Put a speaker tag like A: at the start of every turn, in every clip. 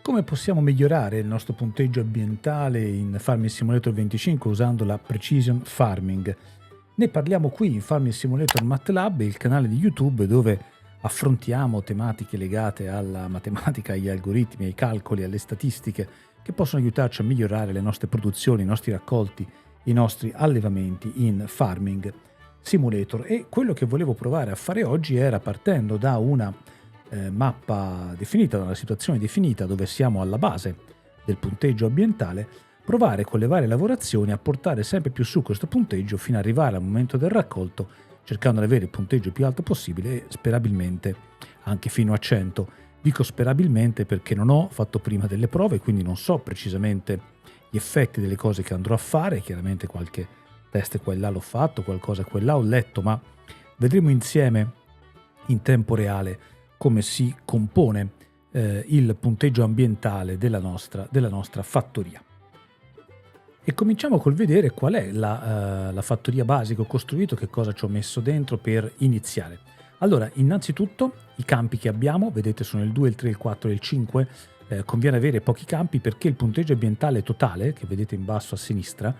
A: Come possiamo migliorare il nostro punteggio ambientale in Farming Simulator 25 usando la Precision Farming? Ne parliamo qui in Farming Simulator MATLAB, il canale di YouTube dove affrontiamo tematiche legate alla matematica, agli algoritmi, ai calcoli, alle statistiche che possono aiutarci a migliorare le nostre produzioni, i nostri raccolti, i nostri allevamenti in Farming Simulator. E quello che volevo provare a fare oggi era, partendo da una mappa definita, da una situazione definita dove siamo alla base del punteggio ambientale, provare con le varie lavorazioni a portare sempre più su questo punteggio fino ad arrivare al momento del raccolto, cercando di avere il punteggio più alto possibile e sperabilmente anche fino a 100. Dico sperabilmente perché non ho fatto prima delle prove, quindi non so precisamente gli effetti delle cose che andrò a fare. Chiaramente qualche test qua e là l'ho fatto, qualcosa qua e là ho letto, ma vedremo insieme in tempo reale come si compone il punteggio ambientale della nostra fattoria. E cominciamo col vedere qual è la fattoria base che ho costruito, che cosa ci ho messo dentro per iniziare. Allora, innanzitutto i campi che abbiamo, vedete sono il 2, il 3, il 4 e il 5, conviene avere pochi campi perché il punteggio ambientale totale, che vedete in basso a sinistra,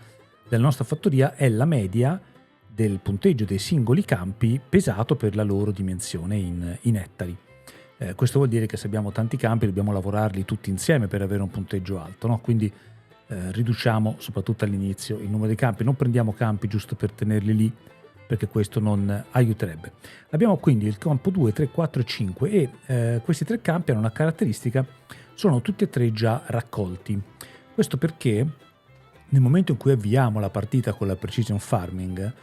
A: della nostra fattoria è la media del punteggio dei singoli campi pesato per la loro dimensione in ettari. Questo vuol dire che se abbiamo tanti campi dobbiamo lavorarli tutti insieme per avere un punteggio alto, no? Quindi riduciamo soprattutto all'inizio il numero dei campi, non prendiamo campi giusto per tenerli lì perché questo non aiuterebbe. Abbiamo quindi il campo 2, 3, 4 e 5 e questi tre campi hanno una caratteristica, sono tutti e tre già raccolti. Questo perché nel momento in cui avviamo la partita con la Precision Farming,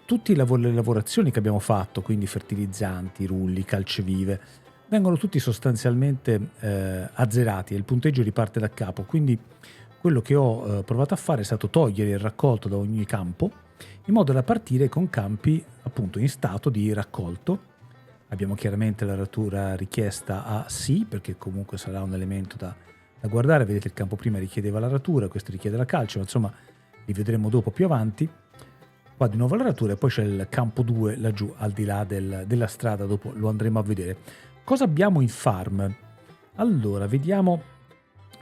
A: tutte le lavorazioni che abbiamo fatto, quindi fertilizzanti, rulli, calcevive, vengono tutti sostanzialmente azzerati e il punteggio riparte da capo. Quindi quello che ho provato a fare è stato togliere il raccolto da ogni campo in modo da partire con campi appunto in stato di raccolto. Abbiamo chiaramente la ratura richiesta a sì, perché comunque sarà un elemento da guardare. Vedete, il campo prima richiedeva la ratura, questo richiede la calce, ma insomma li vedremo dopo più avanti. Qua di nuovo la ratura e poi c'è il campo 2 laggiù al di là della strada, dopo lo andremo a vedere. Cosa abbiamo in farm? Allora, vediamo,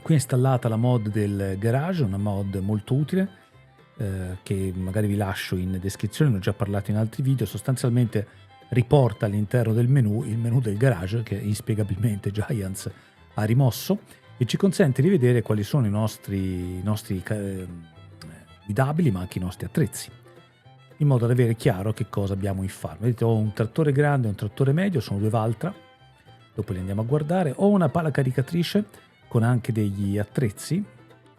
A: qui è installata la mod del garage, una mod molto utile che magari vi lascio in descrizione, ne ho già parlato in altri video. Sostanzialmente riporta all'interno del menu il menu del garage che inspiegabilmente Giants ha rimosso e ci consente di vedere quali sono i nostri guidabili ma anche i nostri attrezzi, in modo da avere chiaro che cosa abbiamo in farm. Vedete, ho un trattore grande e un trattore medio, sono due Valtra, dopo li andiamo a guardare. Ho una pala caricatrice con anche degli attrezzi,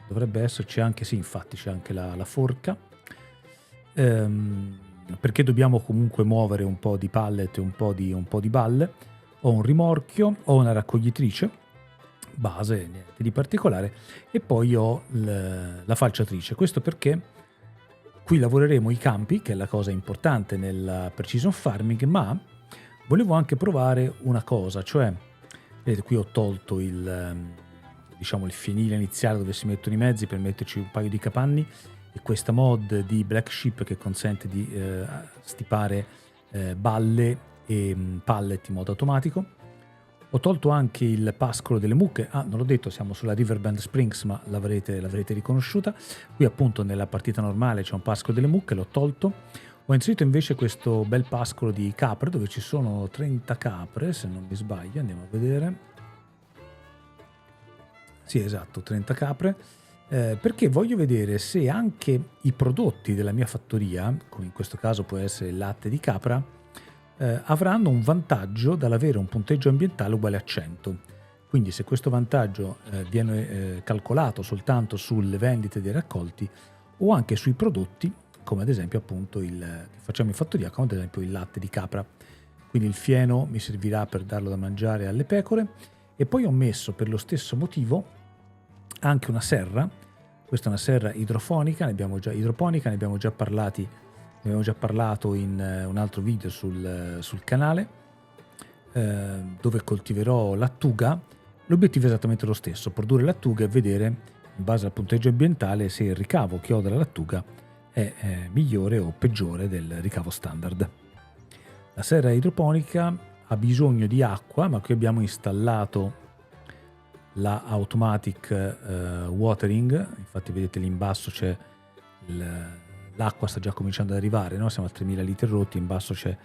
A: dovrebbe esserci anche, sì, infatti c'è anche la forca, perché dobbiamo comunque muovere un po' di pallet e un po' di balle. Ho un rimorchio, ho una raccoglitrice base, niente di particolare, e poi ho la falciatrice. Questo perché qui lavoreremo i campi, che è la cosa importante nella Precision Farming, ma volevo anche provare una cosa, cioè, vedete, qui ho tolto il fienile iniziale dove si mettono i mezzi per metterci un paio di capanni, e questa mod di Black Sheep che consente di stipare balle e pallet in modo automatico. Ho tolto anche il pascolo delle mucche. Non l'ho detto, siamo sulla Riverbend Springs, ma l'avrete riconosciuta. Qui appunto nella partita normale c'è un pascolo delle mucche, l'ho tolto. Ho inserito invece questo bel pascolo di capre dove ci sono 30 capre, se non mi sbaglio, andiamo a vedere. Sì, esatto, 30 capre, perché voglio vedere se anche i prodotti della mia fattoria, come in questo caso può essere il latte di capra, avranno un vantaggio dall'avere un punteggio ambientale uguale a 100. Quindi se questo vantaggio viene calcolato soltanto sulle vendite dei raccolti o anche sui prodotti, come ad esempio appunto che facciamo in fattoria, come ad esempio il latte di capra. Quindi il fieno mi servirà per darlo da mangiare alle pecore. E poi ho messo, per lo stesso motivo, anche una serra. Questa è una serra idroponica, ne abbiamo già parlato in un altro video sul canale, dove coltiverò lattuga. L'obiettivo è esattamente lo stesso: produrre lattuga e vedere, in base al punteggio ambientale, se il ricavo che ho dalla lattuga è migliore o peggiore del ricavo standard. La serra idroponica ha bisogno di acqua, ma qui abbiamo installato la automatic watering, infatti vedete lì in basso c'è l'acqua sta già cominciando ad arrivare, no? Siamo a 3000 litri rotti, in basso c'è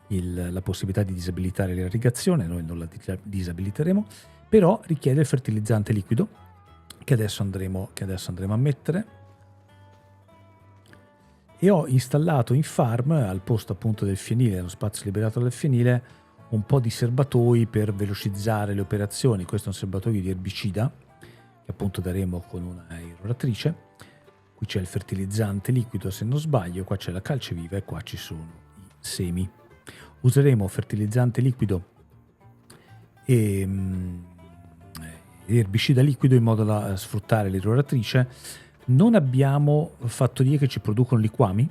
A: la possibilità di disabilitare l'irrigazione, noi non la disabiliteremo, però richiede il fertilizzante liquido che adesso andremo a mettere. E ho installato in farm, al posto appunto del fienile, nello spazio liberato dal fienile, un po' di serbatoi per velocizzare le operazioni. Questo è un serbatoio di erbicida che appunto daremo con una irroratrice. Qui c'è il fertilizzante liquido se non sbaglio, qua c'è la calceviva e qua ci sono i semi. Useremo fertilizzante liquido e erbicida liquido in modo da sfruttare l'irroratrice. Non abbiamo fattorie che ci producono liquami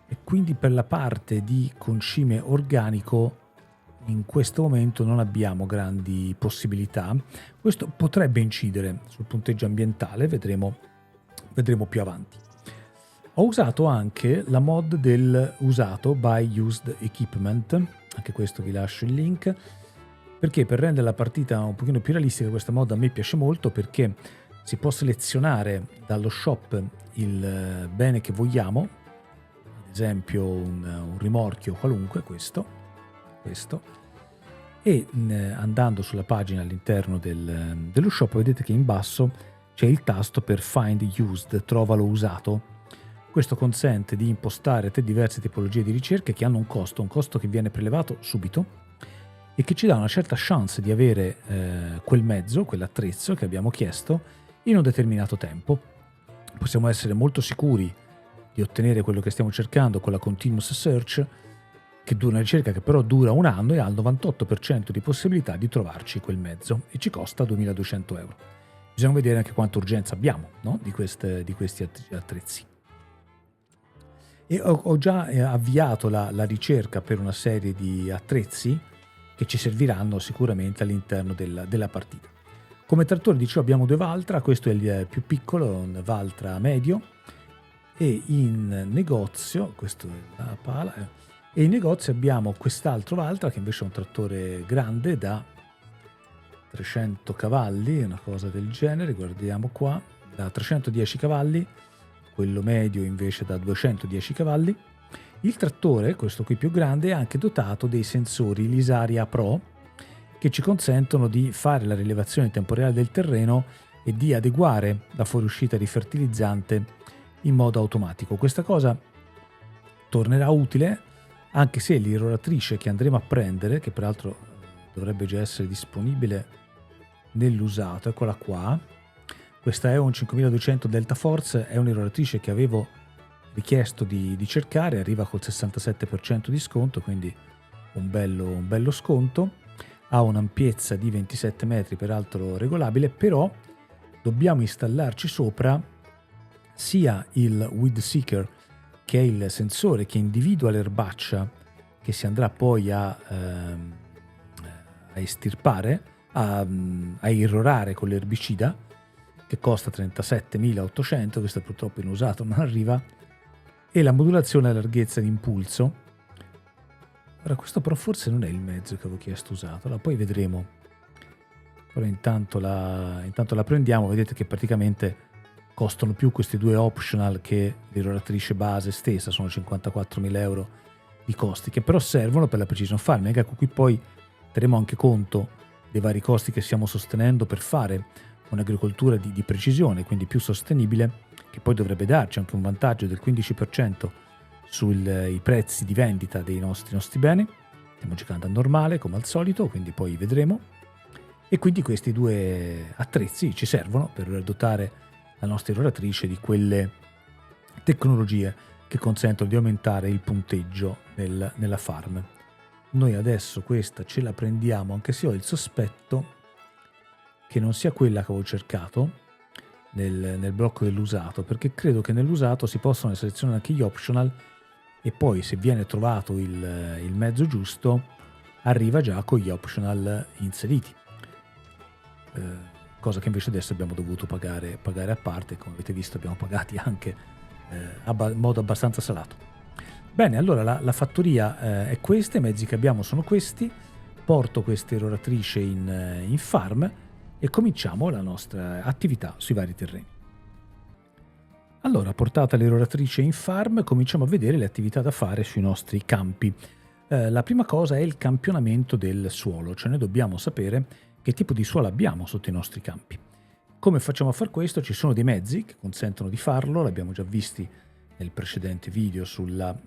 A: e quindi per la parte di concime organico in questo momento non abbiamo grandi possibilità. Questo potrebbe incidere sul punteggio ambientale, vedremo più avanti. Ho usato anche la mod del usato by used equipment, anche questo vi lascio il link, perché per rendere la partita un pochino più realistica questa mod a me piace molto, perché si può selezionare dallo shop il bene che vogliamo, ad esempio un rimorchio qualunque, questo, e andando sulla pagina all'interno dello shop vedete che in basso c'è il tasto per Find Used, trovalo usato. Questo consente di impostare diverse tipologie di ricerche che hanno un costo che viene prelevato subito e che ci dà una certa chance di avere quel mezzo, quell'attrezzo che abbiamo chiesto in un determinato tempo. Possiamo essere molto sicuri di ottenere quello che stiamo cercando con la Continuous Search, che dura una ricerca che però dura un anno e ha il 98% di possibilità di trovarci quel mezzo e ci costa 2.200 euro. Bisogna vedere anche quanta urgenza abbiamo, no? di questi attrezzi. E ho già avviato la ricerca per una serie di attrezzi che ci serviranno sicuramente all'interno della partita. Come trattore dicevo abbiamo due Valtra, questo è il più piccolo, un Valtra medio, e in negozio, questo è la pala, e in negozio abbiamo quest'altro Valtra che invece è un trattore grande da 300 cavalli, una cosa del genere, guardiamo qua, da 310 cavalli, quello medio invece da 210 cavalli. Il trattore, questo qui più grande, è anche dotato dei sensori Lisaria Pro che ci consentono di fare la rilevazione in tempo reale del terreno e di adeguare la fuoriuscita di fertilizzante in modo automatico. Questa cosa tornerà utile anche se l'irroratrice che andremo a prendere, che peraltro dovrebbe già essere disponibile nell'usato, eccola qua, questa è un 5200 Delta Force, è un'irroratrice che avevo richiesto di cercare, arriva col 67% di sconto, quindi un bello sconto, ha un'ampiezza di 27 metri, peraltro regolabile, però dobbiamo installarci sopra sia il Weed Seeker, che è il sensore che individua l'erbaccia che si andrà poi a estirpare, a irrorare con l'erbicida, che costa 37.800, questo purtroppo in usato non arriva, e la modulazione a larghezza di impulso. Ora questo però forse non è il mezzo che avevo chiesto usato, allora poi vedremo. Però intanto la prendiamo, vedete che praticamente costano più questi due optional che l'irroratrice base stessa, sono 54.000 euro di costi, che però servono per la precision farming. Ecco, qui poi terremo anche conto dei vari costi che stiamo sostenendo per fare un'agricoltura di precisione, quindi più sostenibile, che poi dovrebbe darci anche un vantaggio del 15% sui prezzi di vendita dei nostri beni. Stiamo giocando a normale come al solito, quindi poi vedremo. E quindi questi due attrezzi ci servono per dotare la nostra irroratrice di quelle tecnologie che consentono di aumentare il punteggio nella farm. Noi adesso questa ce la prendiamo, anche se ho il sospetto che non sia quella che avevo cercato nel blocco dell'usato, perché credo che nell'usato si possono selezionare anche gli optional e poi se viene trovato il mezzo giusto arriva già con gli optional inseriti, cosa che invece adesso abbiamo dovuto pagare a parte. Come avete visto abbiamo pagati anche in modo abbastanza salato. Bene, allora la fattoria è questa, i mezzi che abbiamo sono questi, porto questa irroratrice in farm e cominciamo la nostra attività sui vari terreni. Allora, portata l'eroratrice in farm, cominciamo a vedere le attività da fare sui nostri campi. La prima cosa è il campionamento del suolo, cioè noi dobbiamo sapere che tipo di suolo abbiamo sotto i nostri campi. Come facciamo a far questo? Ci sono dei mezzi che consentono di farlo, l'abbiamo già visti nel precedente video sulla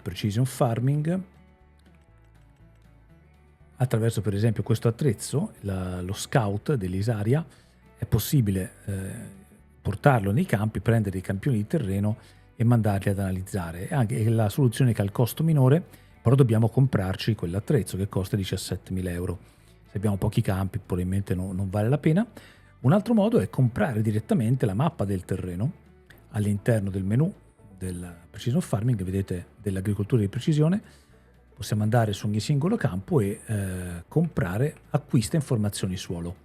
A: Precision Farming. Attraverso per esempio questo attrezzo, lo Scout dell'Isaria, è possibile portarlo nei campi, prendere i campioni di terreno e mandarli ad analizzare. Anche la soluzione che ha il costo minore, però dobbiamo comprarci quell'attrezzo che costa 17.000 euro. Se abbiamo pochi campi probabilmente non vale la pena. Un altro modo è comprare direttamente la mappa del terreno all'interno del menu del Precision Farming, vedete, dell'agricoltura di precisione. Possiamo andare su ogni singolo campo e comprare acquista informazioni suolo.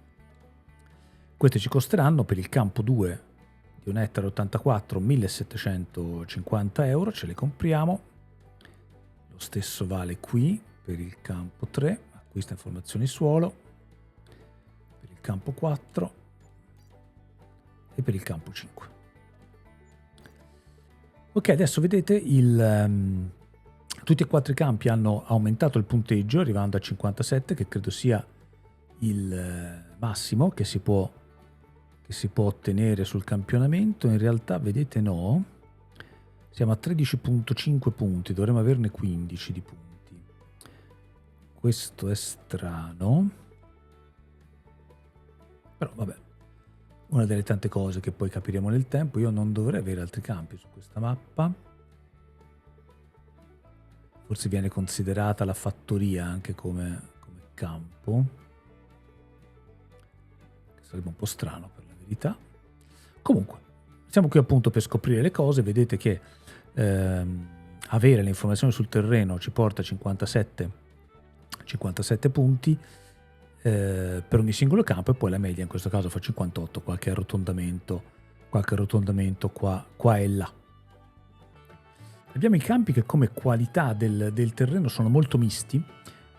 A: Queste ci costeranno per il campo 2 di un ettaro 84 1.750 euro, ce le compriamo. Lo stesso vale qui per il campo 3, acquista informazioni suolo, per il campo 4 e per il campo 5. Ok, adesso vedete tutti e 4 i campi hanno aumentato il punteggio arrivando a 57, che credo sia il massimo che si può ottenere sul campionamento. In realtà vedete no, siamo a 13.5 punti, dovremmo averne 15 di punti. Questo è strano, però vabbè, una delle tante cose che poi capiremo nel tempo. Io non dovrei avere altri campi su questa mappa, forse viene considerata la fattoria anche come campo, che sarebbe un po' strano per la verità. Comunque siamo qui appunto per scoprire le cose. Vedete che avere le informazioni sul terreno ci porta a 57 punti per ogni singolo campo, e poi la media in questo caso fa 58, qualche arrotondamento qua e là. Abbiamo i campi che come qualità del terreno sono molto misti.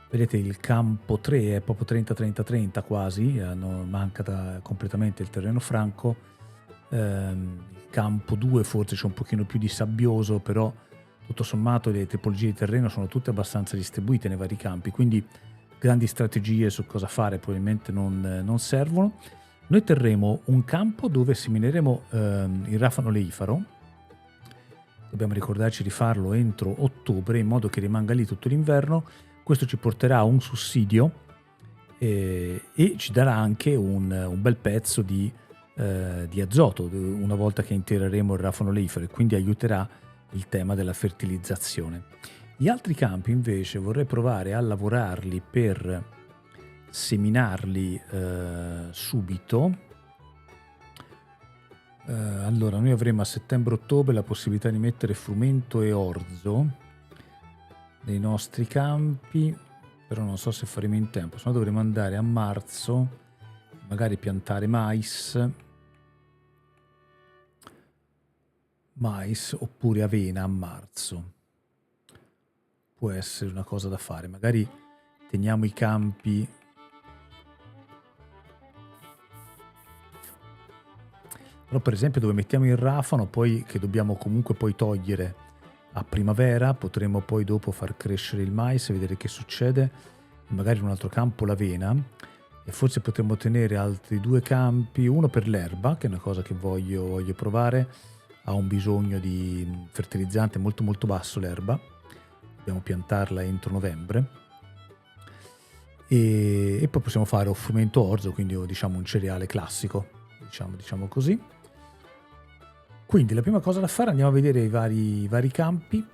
A: Vedete, il campo 3 è proprio 30-30-30 quasi, manca completamente il terreno franco. Il campo 2 forse c'è un pochino più di sabbioso, però tutto sommato le tipologie di terreno sono tutte abbastanza distribuite nei vari campi, quindi grandi strategie su cosa fare probabilmente non servono. Noi terremo un campo dove semineremo il rafano oleifero. Dobbiamo ricordarci di farlo entro ottobre, in modo che rimanga lì tutto l'inverno. Questo ci porterà un sussidio e ci darà anche un bel pezzo di azoto una volta che integreremo il rafano oleifero, e quindi aiuterà il tema della fertilizzazione. Gli altri campi invece vorrei provare a lavorarli per seminarli subito. Allora, noi avremo a settembre-ottobre la possibilità di mettere frumento e orzo nei nostri campi, però non so se faremo in tempo, se no dovremo andare a marzo, magari piantare mais oppure avena a marzo. Può essere una cosa da fare, magari teniamo i campi. Però per esempio dove mettiamo il rafano, poi che dobbiamo comunque poi togliere a primavera, potremo poi dopo far crescere il mais e vedere che succede, magari in un altro campo l'avena, e forse potremmo tenere altri 2 campi, uno per l'erba, che è una cosa che voglio provare, ha un bisogno di fertilizzante molto molto basso l'erba, dobbiamo piantarla entro novembre, e poi possiamo fare o frumento orzo, quindi diciamo un cereale classico, diciamo così. Quindi la prima cosa da fare, andiamo a vedere i vari campi.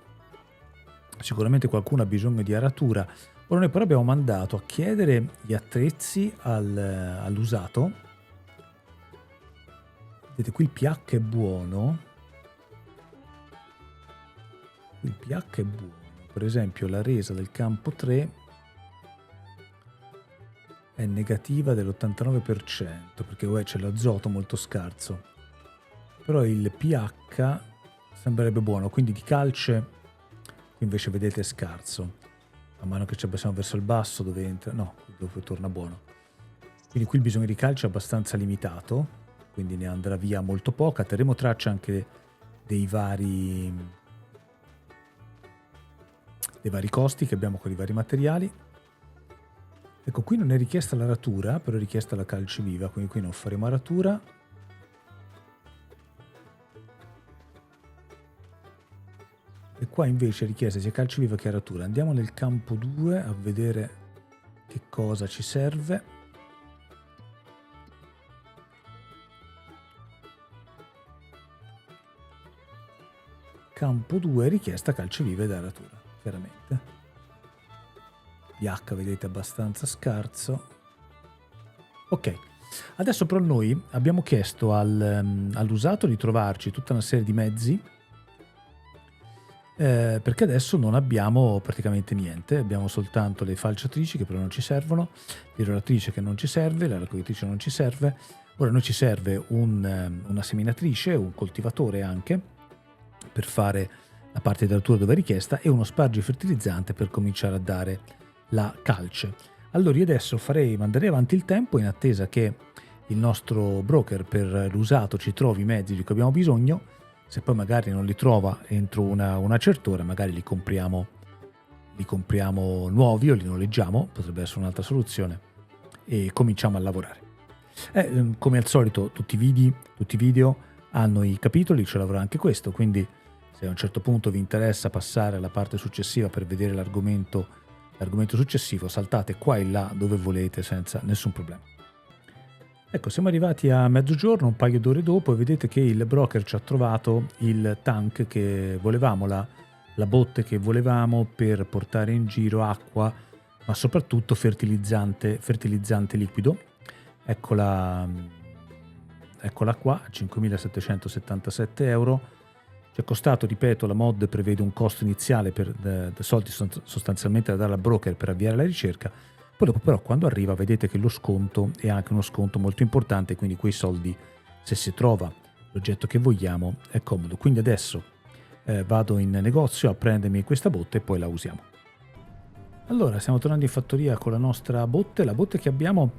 A: Sicuramente qualcuno ha bisogno di aratura. Ora noi però abbiamo mandato a chiedere gli attrezzi all'usato. Vedete, qui il pH è buono. Per esempio la resa del campo 3 è negativa dell'89%, perché c'è l'azoto molto scarso. Però il pH sembrerebbe buono, quindi di calce invece vedete è scarso. Man mano che ci abbassiamo verso il basso dove entra, no, dove torna buono. Quindi qui il bisogno di calcio è abbastanza limitato, quindi ne andrà via molto poca. Terremo traccia anche dei vari costi che abbiamo con i vari materiali. Ecco, qui non è richiesta l'aratura, però è richiesta la calce viva, quindi qui non faremo aratura. E qua invece è richiesta sia calce viva che aratura. Andiamo nel campo 2 a vedere che cosa ci serve. Campo 2 richiesta calce viva ed aratura, chiaramente. pH vedete abbastanza scarso. Ok, adesso però noi abbiamo chiesto all'usato di trovarci tutta una serie di mezzi, perché adesso non abbiamo praticamente niente, abbiamo soltanto le falciatrici che però non ci servono, l'irroratrice che non ci serve, la raccoglitrice non ci serve. Ora noi ci serve una seminatrice, un coltivatore anche per fare la parte di aratura dove è richiesta e uno spargifertilizzante per cominciare a dare la calce. Allora io adesso manderei avanti il tempo in attesa che il nostro broker per l'usato ci trovi i mezzi di cui abbiamo bisogno. Se poi magari non li trova entro una certa ora, magari li compriamo nuovi o li noleggiamo, potrebbe essere un'altra soluzione, e cominciamo a lavorare. Come al solito tutti i video hanno i capitoli, c'è lavora anche questo, quindi se a un certo punto vi interessa passare alla parte successiva per vedere l'argomento successivo, saltate qua e là dove volete senza nessun problema. Ecco, siamo arrivati a mezzogiorno, un paio d'ore dopo, e vedete che il broker ci ha trovato il tank che volevamo, la botte che volevamo per portare in giro acqua, ma soprattutto fertilizzante liquido. Eccola qua, 5.777 euro. Ci è costato, ripeto, la mod prevede un costo iniziale per soldi sostanzialmente da dare al broker per avviare la ricerca. Poi dopo però quando arriva vedete che lo sconto è anche uno sconto molto importante, quindi quei soldi, se si trova l'oggetto che vogliamo, è comodo. Quindi adesso vado in negozio a prendermi questa botte e poi la usiamo. Allora stiamo tornando in fattoria con la nostra botte. La botte che abbiamo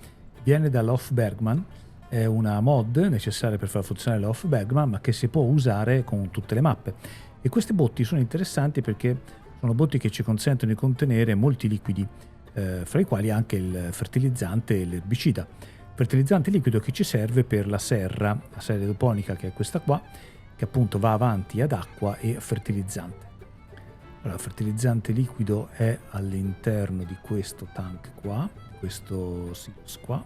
A: viene dall'Off Bergman, è una mod necessaria per far funzionare l'Off Bergman, ma che si può usare con tutte le mappe. E queste botti sono interessanti perché sono botti che ci consentono di contenere molti liquidi, fra i quali anche il fertilizzante e l'erbicida. Fertilizzante liquido che ci serve per la serra idroponica, che è questa qua, che appunto va avanti ad acqua e fertilizzante. Allora, fertilizzante liquido è all'interno di questo tank qua, questo silos qua.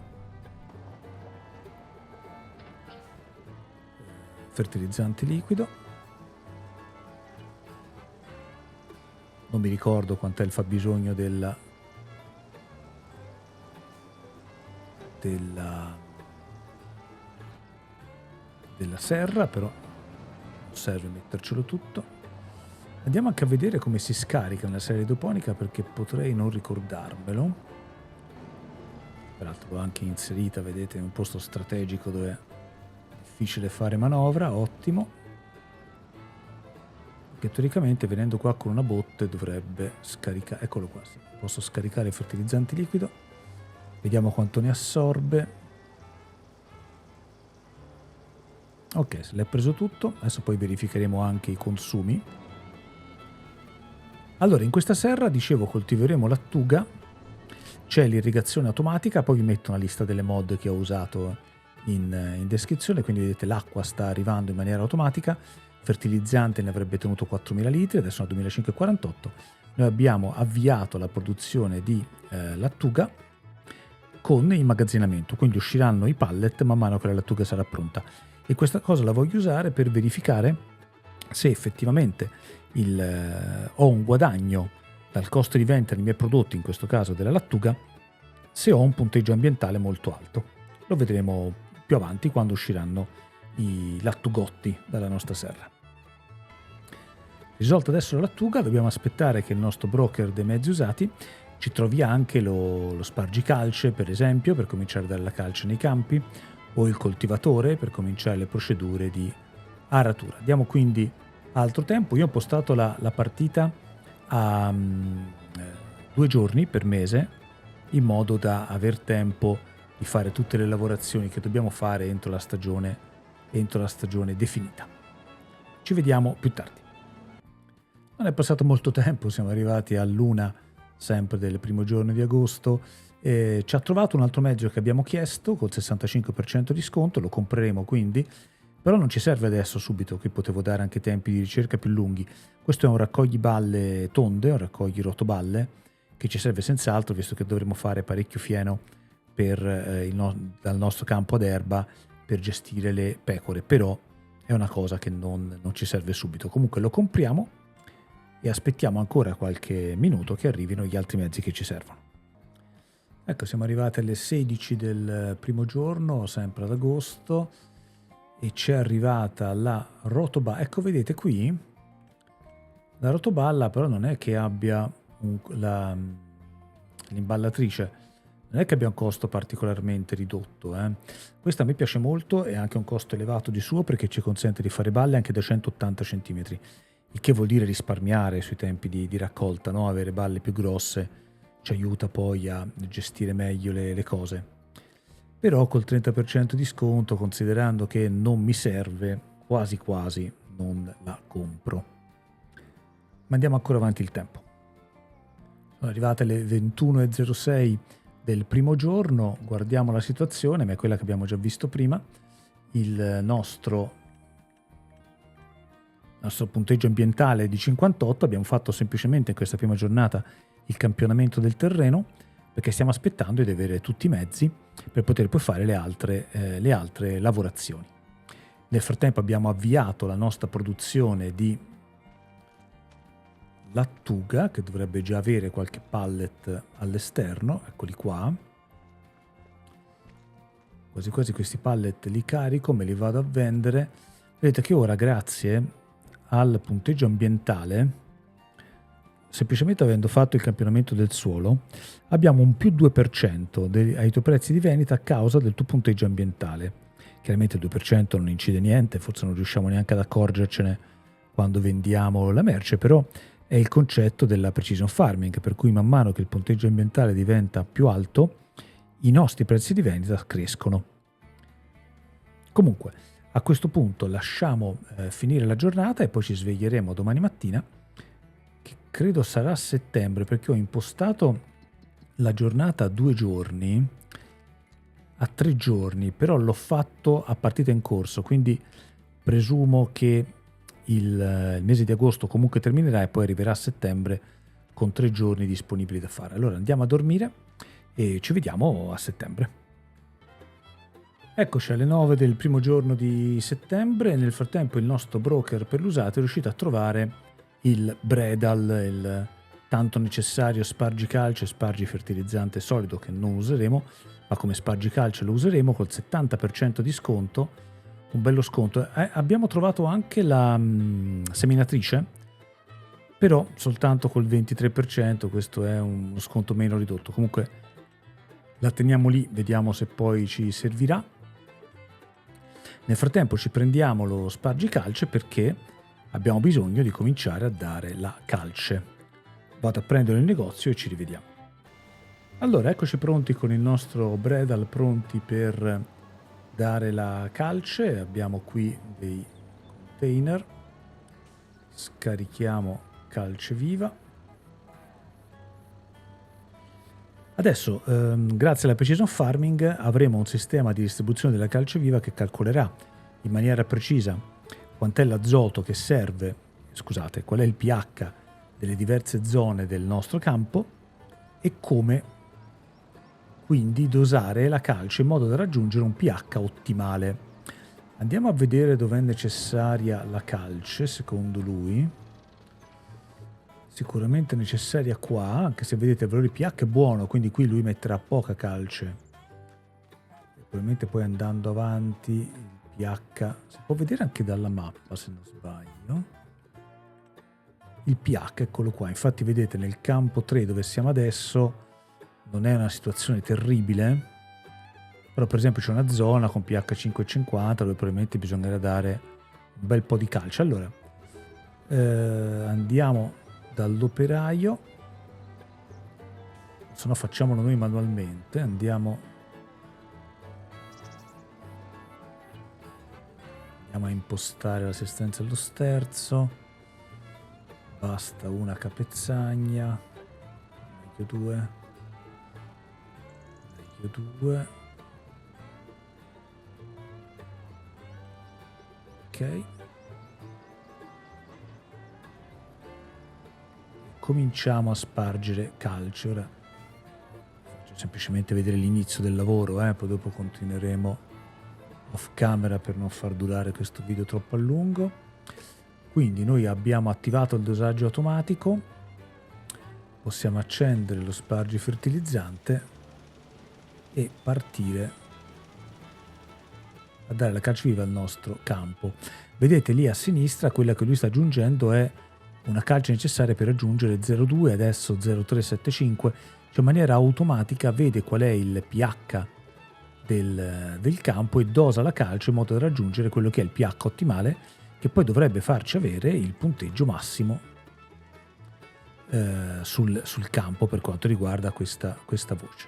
A: Fertilizzante liquido. Non mi ricordo quant'è il fabbisogno della serra, però non serve mettercelo tutto. Andiamo anche a vedere come si scarica nella serra idroponica, perché potrei non ricordarmelo. Peraltro l'ho anche inserita, vedete, in un posto strategico dove è difficile fare manovra. Ottimo, che teoricamente venendo qua con una botte dovrebbe scaricare. Eccolo qua, sì. Posso scaricare il fertilizzante liquido. Vediamo quanto ne assorbe. Ok, se l'è preso tutto. Adesso poi verificheremo anche i consumi. Allora, in questa serra, dicevo, coltiveremo lattuga. C'è l'irrigazione automatica, poi vi metto una lista delle mod che ho usato in descrizione, quindi vedete l'acqua sta arrivando in maniera automatica. Fertilizzante ne avrebbe tenuto 4.000 litri, adesso sono 2.548. Noi abbiamo avviato la produzione di lattuga con immagazzinamento, quindi usciranno i pallet man mano che la lattuga sarà pronta, e questa cosa la voglio usare per verificare se effettivamente ho un guadagno dal costo di vendita dei miei prodotti, in questo caso della lattuga, se ho un punteggio ambientale molto alto. Lo vedremo più avanti quando usciranno i lattugotti dalla nostra serra. Risolta adesso la lattuga, dobbiamo aspettare che il nostro broker dei mezzi usati ci trovi anche lo spargicalce, per esempio, per cominciare a dare la calce nei campi, o il coltivatore per cominciare le procedure di aratura. Diamo quindi altro tempo. Io ho postato la partita a 2 giorni per mese, in modo da aver tempo di fare tutte le lavorazioni che dobbiamo fare entro la stagione definita. Ci vediamo più tardi. Non è passato molto tempo, siamo arrivati all'1 sempre del primo giorno di agosto. Ci ha trovato un altro mezzo che abbiamo chiesto col 65% di sconto, lo compreremo quindi, però non ci serve adesso subito, qui potevo dare anche tempi di ricerca più lunghi. Questo è un raccogli-balle tonde, un raccogli-rotoballe, che ci serve senz'altro, visto che dovremo fare parecchio fieno dal nostro campo ad erba per gestire le pecore, però è una cosa che non ci serve subito. Comunque lo compriamo e aspettiamo ancora qualche minuto che arrivino gli altri mezzi che ci servono. Ecco, siamo arrivati alle 16 del primo giorno, sempre ad agosto, e c'è arrivata la rotoballa. Ecco, vedete qui, la rotoballa però non è che abbia l'imballatrice, non è che abbia un costo particolarmente ridotto. Questa a me piace molto e ha anche un costo elevato di suo perché ci consente di fare balle anche da 180 cm, il che vuol dire risparmiare sui tempi di raccolta, no? Avere balle più grosse ci aiuta poi a gestire meglio le cose. Però col 30% di sconto, considerando che non mi serve, quasi quasi non la compro. Ma andiamo ancora avanti il tempo. Sono arrivate le 21:06 del primo giorno, guardiamo la situazione, ma è quella che abbiamo già visto prima. Il nostro punteggio ambientale è di 58, abbiamo fatto semplicemente in questa prima giornata il campionamento del terreno, perché stiamo aspettando di avere tutti i mezzi per poter poi fare le altre lavorazioni. Nel frattempo abbiamo avviato la nostra produzione di lattuga, che dovrebbe già avere qualche pallet all'esterno, eccoli qua. Quasi quasi questi pallet li carico, me li vado a vendere. Vedete che ora, grazie al punteggio ambientale, semplicemente avendo fatto il campionamento del suolo, abbiamo un più 2% ai tuoi prezzi di vendita a causa del tuo punteggio ambientale. Chiaramente il 2% non incide niente, forse non riusciamo neanche ad accorgercene quando vendiamo la merce, però è il concetto della precision farming, per cui man mano che il punteggio ambientale diventa più alto, i nostri prezzi di vendita crescono. Comunque, a questo punto lasciamo finire la giornata e poi ci sveglieremo domani mattina, che credo sarà settembre, perché ho impostato la giornata a 2 giorni, a 3 giorni, però l'ho fatto a partita in corso, quindi presumo che il mese di agosto comunque terminerà e poi arriverà a settembre con 3 giorni disponibili da fare. Allora andiamo a dormire e ci vediamo a settembre. Eccoci alle 9 del primo giorno di settembre. Nel frattempo il nostro broker per l'usato è riuscito a trovare il Bredal, il tanto necessario spargicalce, spargifertilizzante solido che non useremo, ma come spargicalce lo useremo col 70% di sconto, un bello sconto. Abbiamo trovato anche la seminatrice, però soltanto col 23%, questo è uno sconto meno ridotto. Comunque la teniamo lì, vediamo se poi ci servirà. Nel frattempo ci prendiamo lo spargicalce perché abbiamo bisogno di cominciare a dare la calce. Vado a prendere il negozio e ci rivediamo. Allora, eccoci pronti con il nostro Bredal, pronti per dare la calce. Abbiamo qui dei container. Scarichiamo calce viva. Adesso, grazie alla Precision Farming, avremo un sistema di distribuzione della calce viva che calcolerà in maniera precisa quant'è l'azoto che serve, scusate, qual è il pH delle diverse zone del nostro campo e come quindi dosare la calce in modo da raggiungere un pH ottimale. Andiamo a vedere dove è necessaria la calce, secondo lui. Sicuramente necessaria qua, anche se vedete il valore pH è buono, quindi qui lui metterà poca calce. Probabilmente poi andando avanti il pH si può vedere anche dalla mappa, se non sbaglio. Il pH, eccolo qua, infatti vedete nel campo 3 dove siamo adesso non è una situazione terribile, però per esempio c'è una zona con pH 5,50 dove probabilmente bisognerà dare un bel po' di calce. Allora andiamo dall'operaio, se no facciamolo noi manualmente, andiamo Andiamo a impostare l'assistenza allo sterzo. Basta una capezzagna. Meglio due. Meglio due. Ok. Cominciamo a spargere calce. Ora faccio semplicemente vedere l'inizio del lavoro, poi dopo continueremo off camera per non far durare questo video troppo a lungo. Quindi noi abbiamo attivato il dosaggio automatico, possiamo accendere lo spargifertilizzante e partire a dare la calce viva al nostro campo. Vedete lì a sinistra quella che lui sta aggiungendo è una calce necessaria per raggiungere 0,2, adesso 0,375, cioè in maniera automatica vede qual è il pH del campo e dosa la calce in modo da raggiungere quello che è il pH ottimale, che poi dovrebbe farci avere il punteggio massimo sul campo per quanto riguarda questa voce.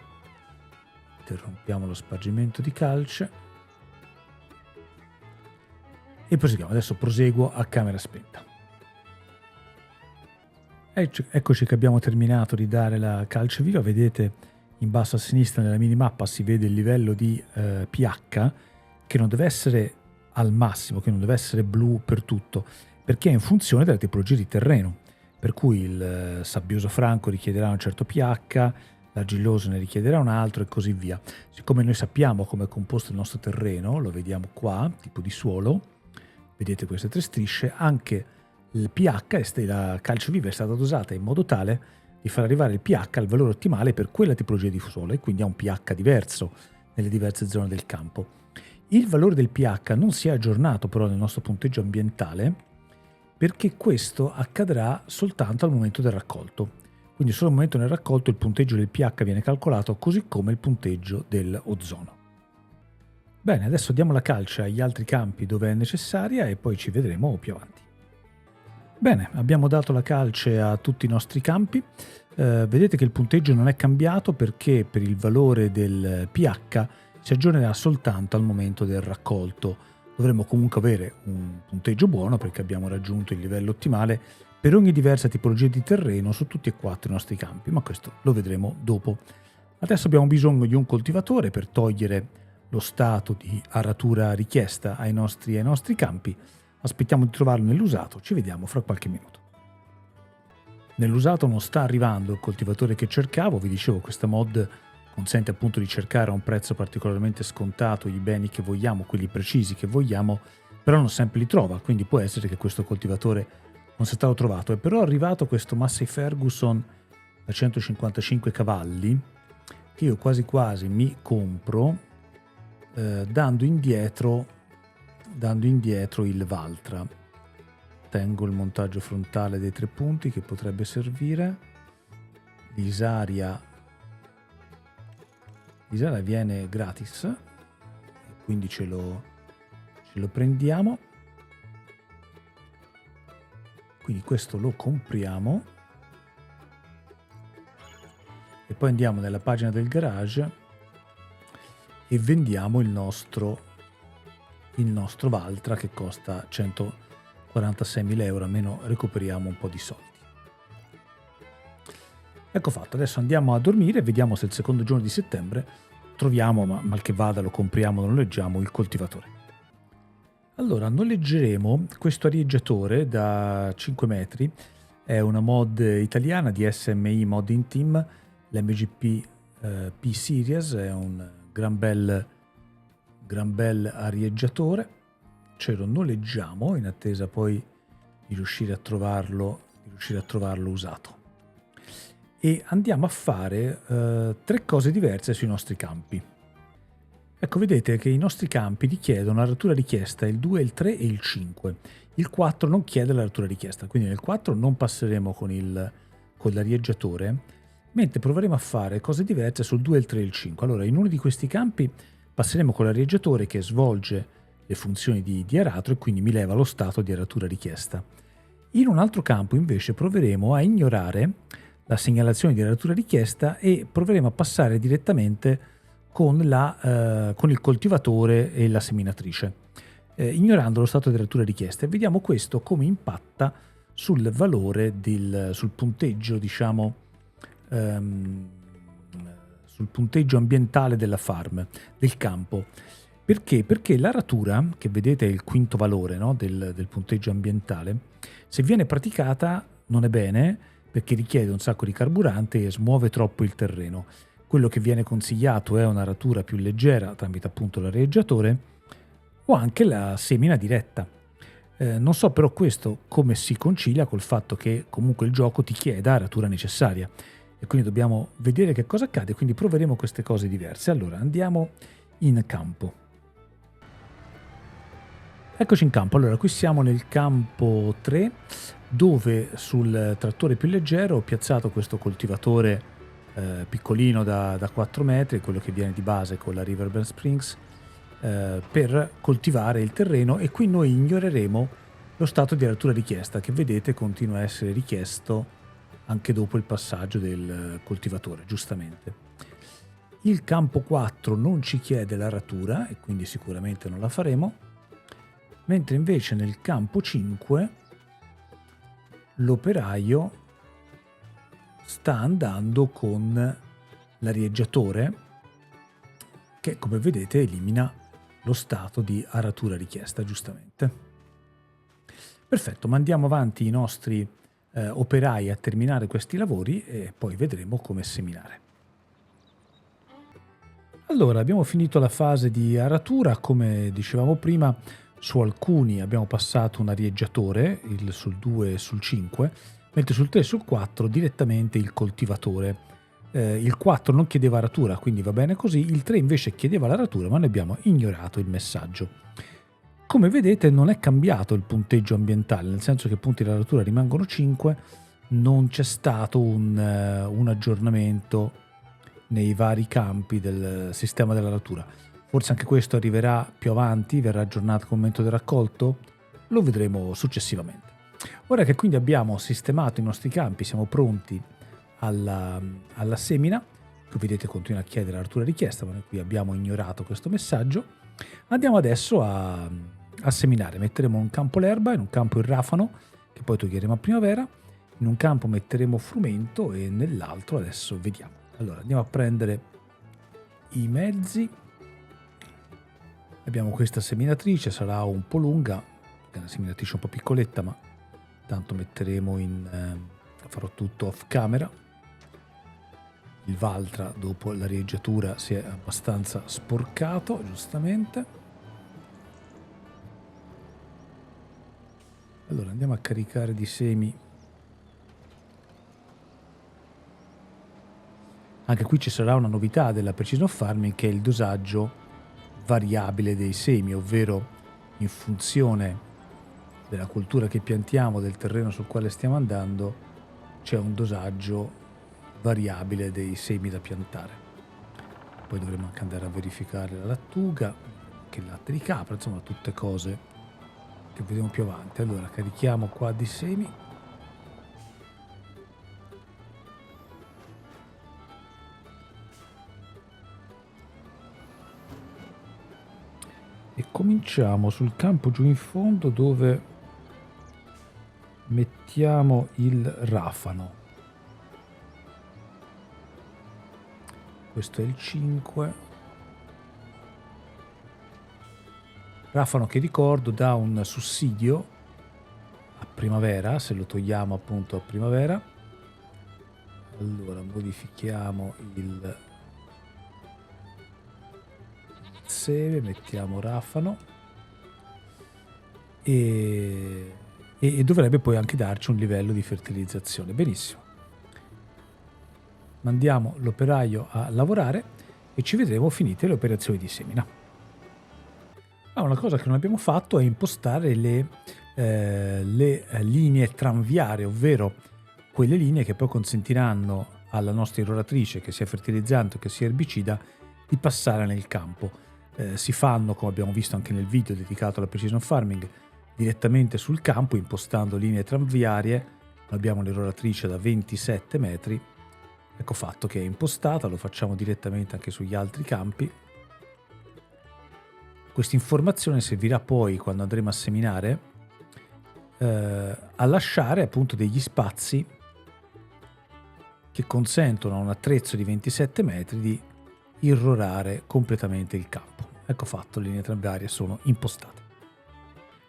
A: Interrompiamo lo spargimento di calce e proseguiamo. Adesso proseguo a camera spenta. Eccoci che abbiamo terminato di dare la calce viva. Vedete in basso a sinistra nella minimappa si vede il livello di pH, che non deve essere al massimo, che non deve essere blu per tutto, perché è in funzione della tipologia di terreno, per cui il sabbioso franco richiederà un certo pH, l'argilloso ne richiederà un altro e così via. Siccome noi sappiamo come è composto il nostro terreno, lo vediamo qua, tipo di suolo, vedete queste tre strisce, anche il pH, la calce viva è stata dosata in modo tale di far arrivare il pH al valore ottimale per quella tipologia di suolo e quindi ha un pH diverso nelle diverse zone del campo. Il valore del pH non si è aggiornato però nel nostro punteggio ambientale, perché questo accadrà soltanto al momento del raccolto. Quindi solo al momento del raccolto il punteggio del pH viene calcolato, così come il punteggio dell'ozono. Bene, adesso diamo la calce agli altri campi dove è necessaria e poi ci vedremo più avanti. Bene, abbiamo dato la calce a tutti i nostri campi. Vedete che il punteggio non è cambiato perché per il valore del pH si aggiornerà soltanto al momento del raccolto. Dovremo comunque avere un punteggio buono perché abbiamo raggiunto il livello ottimale per ogni diversa tipologia di terreno su tutti e quattro i nostri campi, ma questo lo vedremo dopo. Adesso abbiamo bisogno di un coltivatore per togliere lo stato di aratura richiesta ai nostri campi. Aspettiamo di trovarlo nell'usato, ci vediamo fra qualche minuto. Nell'usato non sta arrivando il coltivatore che cercavo, vi dicevo questa mod consente appunto di cercare a un prezzo particolarmente scontato i beni che vogliamo, quelli precisi che vogliamo, però non sempre li trova, quindi può essere che questo coltivatore non sia stato trovato. È però arrivato questo Massey Ferguson da 155 cavalli che io quasi quasi mi compro dando indietro il Valtra. Tengo il montaggio frontale dei 3 punti che potrebbe servire. L'Isaria viene gratis e quindi ce lo prendiamo, quindi questo lo compriamo e poi andiamo nella pagina del garage e vendiamo il nostro Valtra che costa 146.000 euro, almeno recuperiamo un po' di soldi. Ecco fatto, adesso andiamo a dormire e vediamo se il secondo giorno di settembre troviamo, mal che vada lo compriamo, lo noleggiamo, il coltivatore. Allora, noleggeremo questo arieggiatore da 5 metri, è una mod italiana di SMI Modding Team, l'MGP P-Series, è un gran bel arieggiatore. Ce lo noleggiamo in attesa poi di riuscire a trovarlo usato. E andiamo a fare 3 cose diverse sui nostri campi. Ecco, vedete che i nostri campi richiedono l'aratura richiesta il 2, il 3 e il 5. Il 4 non chiede l'aratura richiesta, quindi nel 4 non passeremo con l'arieggiatore, mentre proveremo a fare cose diverse sul 2, il 3 e il 5. Allora, in uno di questi campi passeremo con l'arieggiatore che svolge le funzioni di aratro e quindi mi leva lo stato di aratura richiesta. In un altro campo invece proveremo a ignorare la segnalazione di aratura richiesta e proveremo a passare direttamente con il coltivatore e la seminatrice. ignorando lo stato di aratura richiesta, e vediamo questo come impatta sul valore sul punteggio, diciamo, sul punteggio ambientale della farm, del campo. Perché? Perché l'aratura, che vedete è il quinto valore, no, del punteggio ambientale, se viene praticata non è bene, perché richiede un sacco di carburante e smuove troppo il terreno. Quello che viene consigliato è un'aratura più leggera tramite appunto l'areggiatore o anche la semina diretta. Non so però questo come si concilia col fatto che comunque il gioco ti chieda aratura necessaria, e quindi dobbiamo vedere che cosa accade, quindi proveremo queste cose diverse. Allora andiamo in campo. Eccoci in campo. Allora qui siamo nel campo 3, dove sul trattore più leggero ho piazzato questo coltivatore piccolino da 4 metri, quello che viene di base con la Riverbend Springs, per coltivare il terreno, e qui noi ignoreremo lo stato di aratura richiesta, che vedete continua a essere richiesto anche dopo il passaggio del coltivatore, giustamente. Il campo 4 non ci chiede l'aratura e quindi sicuramente non la faremo, mentre invece nel campo 5 l'operaio sta andando con l'arieggiatore, che come vedete elimina lo stato di aratura richiesta, giustamente. Perfetto, mandiamo avanti i nostri operai a terminare questi lavori e poi vedremo come seminare. Allora, abbiamo finito la fase di aratura. Come dicevamo prima, su alcuni abbiamo passato un arieggiatore, sul 2 e sul 5, mentre sul 3 e sul 4 direttamente il coltivatore. Il 4 non chiedeva aratura, quindi va bene così. Il 3 invece chiedeva l'aratura, ma noi abbiamo ignorato il messaggio. Come vedete non è cambiato il punteggio ambientale, nel senso che i punti di aratura rimangono 5, non c'è stato un aggiornamento nei vari campi del sistema dell'aratura. Forse anche questo arriverà più avanti, verrà aggiornato con il momento del raccolto, lo vedremo successivamente. Ora che quindi abbiamo sistemato i nostri campi, siamo pronti alla semina, che vedete continua a chiedere l'aratura richiesta, ma noi qui abbiamo ignorato questo messaggio. Andiamo adesso a seminare. Metteremo in un campo l'erba, in un campo il rafano, che poi toglieremo a primavera, in un campo metteremo frumento e nell'altro adesso vediamo. Allora andiamo a prendere i mezzi. Abbiamo questa seminatrice, sarà un po' lunga, è una seminatrice un po' piccoletta, ma tanto metteremo farò tutto off camera. Il Valtra dopo la rieggiatura si è abbastanza sporcato, giustamente. Allora andiamo a caricare di semi. Anche qui ci sarà una novità della Precision Farming, che è il dosaggio variabile dei semi, ovvero in funzione della cultura che piantiamo, del terreno sul quale stiamo andando, c'è un dosaggio variabile dei semi da piantare. Poi dovremo anche andare a verificare la lattuga, che il latte di capra, insomma tutte cose che vedremo più avanti. Allora carichiamo qua di semi. E cominciamo sul campo giù in fondo, dove mettiamo il rafano. Questo è il 5. Rafano che, ricordo, dà un sussidio a primavera, se lo togliamo appunto a primavera. Allora modifichiamo il seme, mettiamo rafano e dovrebbe poi anche darci un livello di fertilizzazione. Benissimo. Mandiamo l'operaio a lavorare e ci vedremo finite le operazioni di semina. Una cosa che non abbiamo fatto è impostare le linee tranviarie, ovvero quelle linee che poi consentiranno alla nostra irroratrice, che sia fertilizzante o che sia erbicida, di passare nel campo. Si fanno, come abbiamo visto anche nel video dedicato alla Precision Farming, direttamente sul campo, impostando linee tranviarie. Abbiamo l'irroratrice da 27 metri, ecco fatto che è impostata, lo facciamo direttamente anche sugli altri campi. Questa informazione servirà poi, quando andremo a seminare, a lasciare appunto degli spazi che consentono a un attrezzo di 27 metri di irrorare completamente il campo. Ecco fatto, le linee tranviarie sono impostate.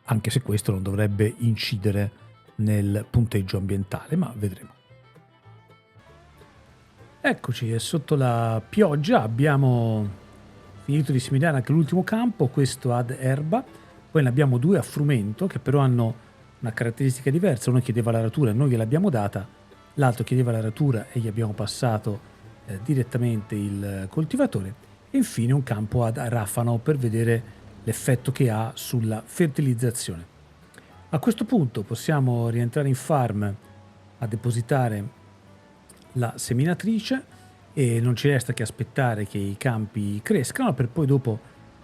A: Anche se questo non dovrebbe incidere nel punteggio ambientale, ma vedremo. Eccoci, e sotto la pioggia abbiamo finito di seminare anche l'ultimo campo, questo ad erba. Poi ne abbiamo 2 a frumento, che però hanno una caratteristica diversa. Uno chiedeva l'aratura e noi gliel'abbiamo data, l'altro chiedeva l'aratura e gli abbiamo passato direttamente il coltivatore. E infine un campo ad arafano per vedere l'effetto che ha sulla fertilizzazione. A questo punto possiamo rientrare in farm a depositare la seminatrice e non ci resta che aspettare che i campi crescano per poi dopo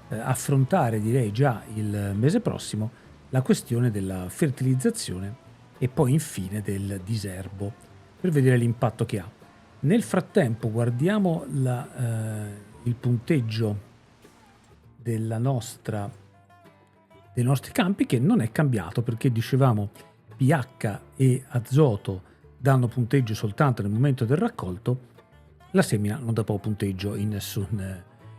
A: affrontare, direi già il mese prossimo, la questione della fertilizzazione e poi infine del diserbo per vedere l'impatto che ha. Nel frattempo guardiamo il punteggio dei nostri campi, che non è cambiato perché dicevamo pH e azoto danno punteggio soltanto nel momento del raccolto. La semina non dà poi punteggio in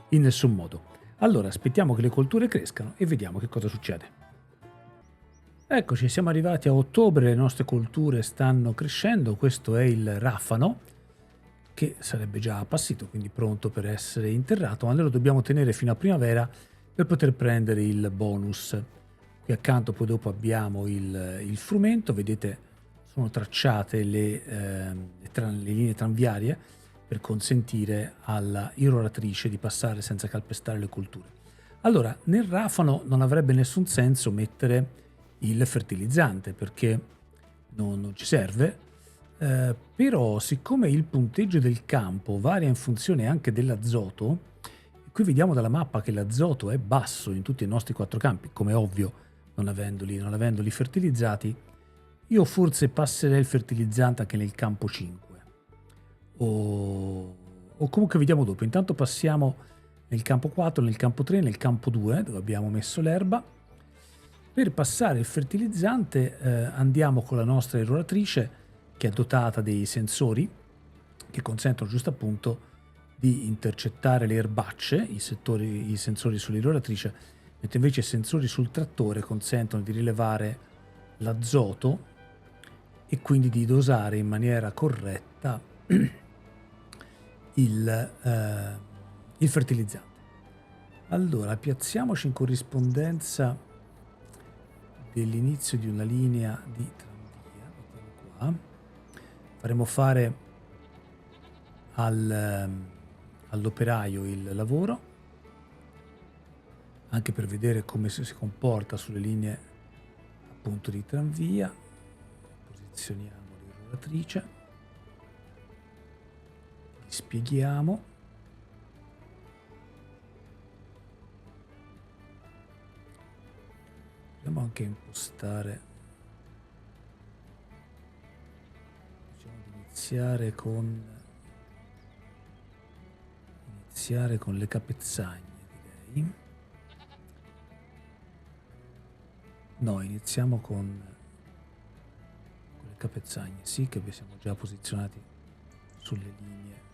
A: nessun modo. Allora aspettiamo che le colture crescano e vediamo che cosa succede. Eccoci, siamo arrivati a ottobre, le nostre colture stanno crescendo. Questo è il rafano, che sarebbe già appassito, quindi pronto per essere interrato, ma noi lo dobbiamo tenere fino a primavera per poter prendere il bonus. Qui accanto poi dopo abbiamo il frumento, vedete sono tracciate le linee tranviarie per consentire alla irroratrice di passare senza calpestare le colture. Allora, nel rafano non avrebbe nessun senso mettere il fertilizzante perché non ci serve, però siccome il punteggio del campo varia in funzione anche dell'azoto, qui vediamo dalla mappa che l'azoto è basso in tutti i nostri 4 campi, come ovvio non avendoli fertilizzati, io forse passerei il fertilizzante anche nel campo 5 o comunque vediamo dopo. Intanto passiamo nel campo 4, nel campo 3, nel campo 2 dove abbiamo messo l'erba. Per passare il fertilizzante andiamo con la nostra irroratrice, che è dotata dei sensori che consentono giusto appunto di intercettare le erbacce, i sensori sull'irroratrice, mentre invece i sensori sul trattore consentono di rilevare l'azoto e quindi di dosare in maniera corretta il fertilizzante. Allora, piazziamoci in corrispondenza dell'inizio di una linea di tranvia. Vediamo qua. Faremo fare all'operaio il lavoro, anche per vedere come si comporta sulle linee appunto di tranvia. Posizioniamo l'irroratrice, gli spieghiamo. Dobbiamo anche impostare, diciamo di iniziare con le capezzaglie, direi. No, iniziamo con le capezzaglie, sì, che vi siamo già posizionati sulle linee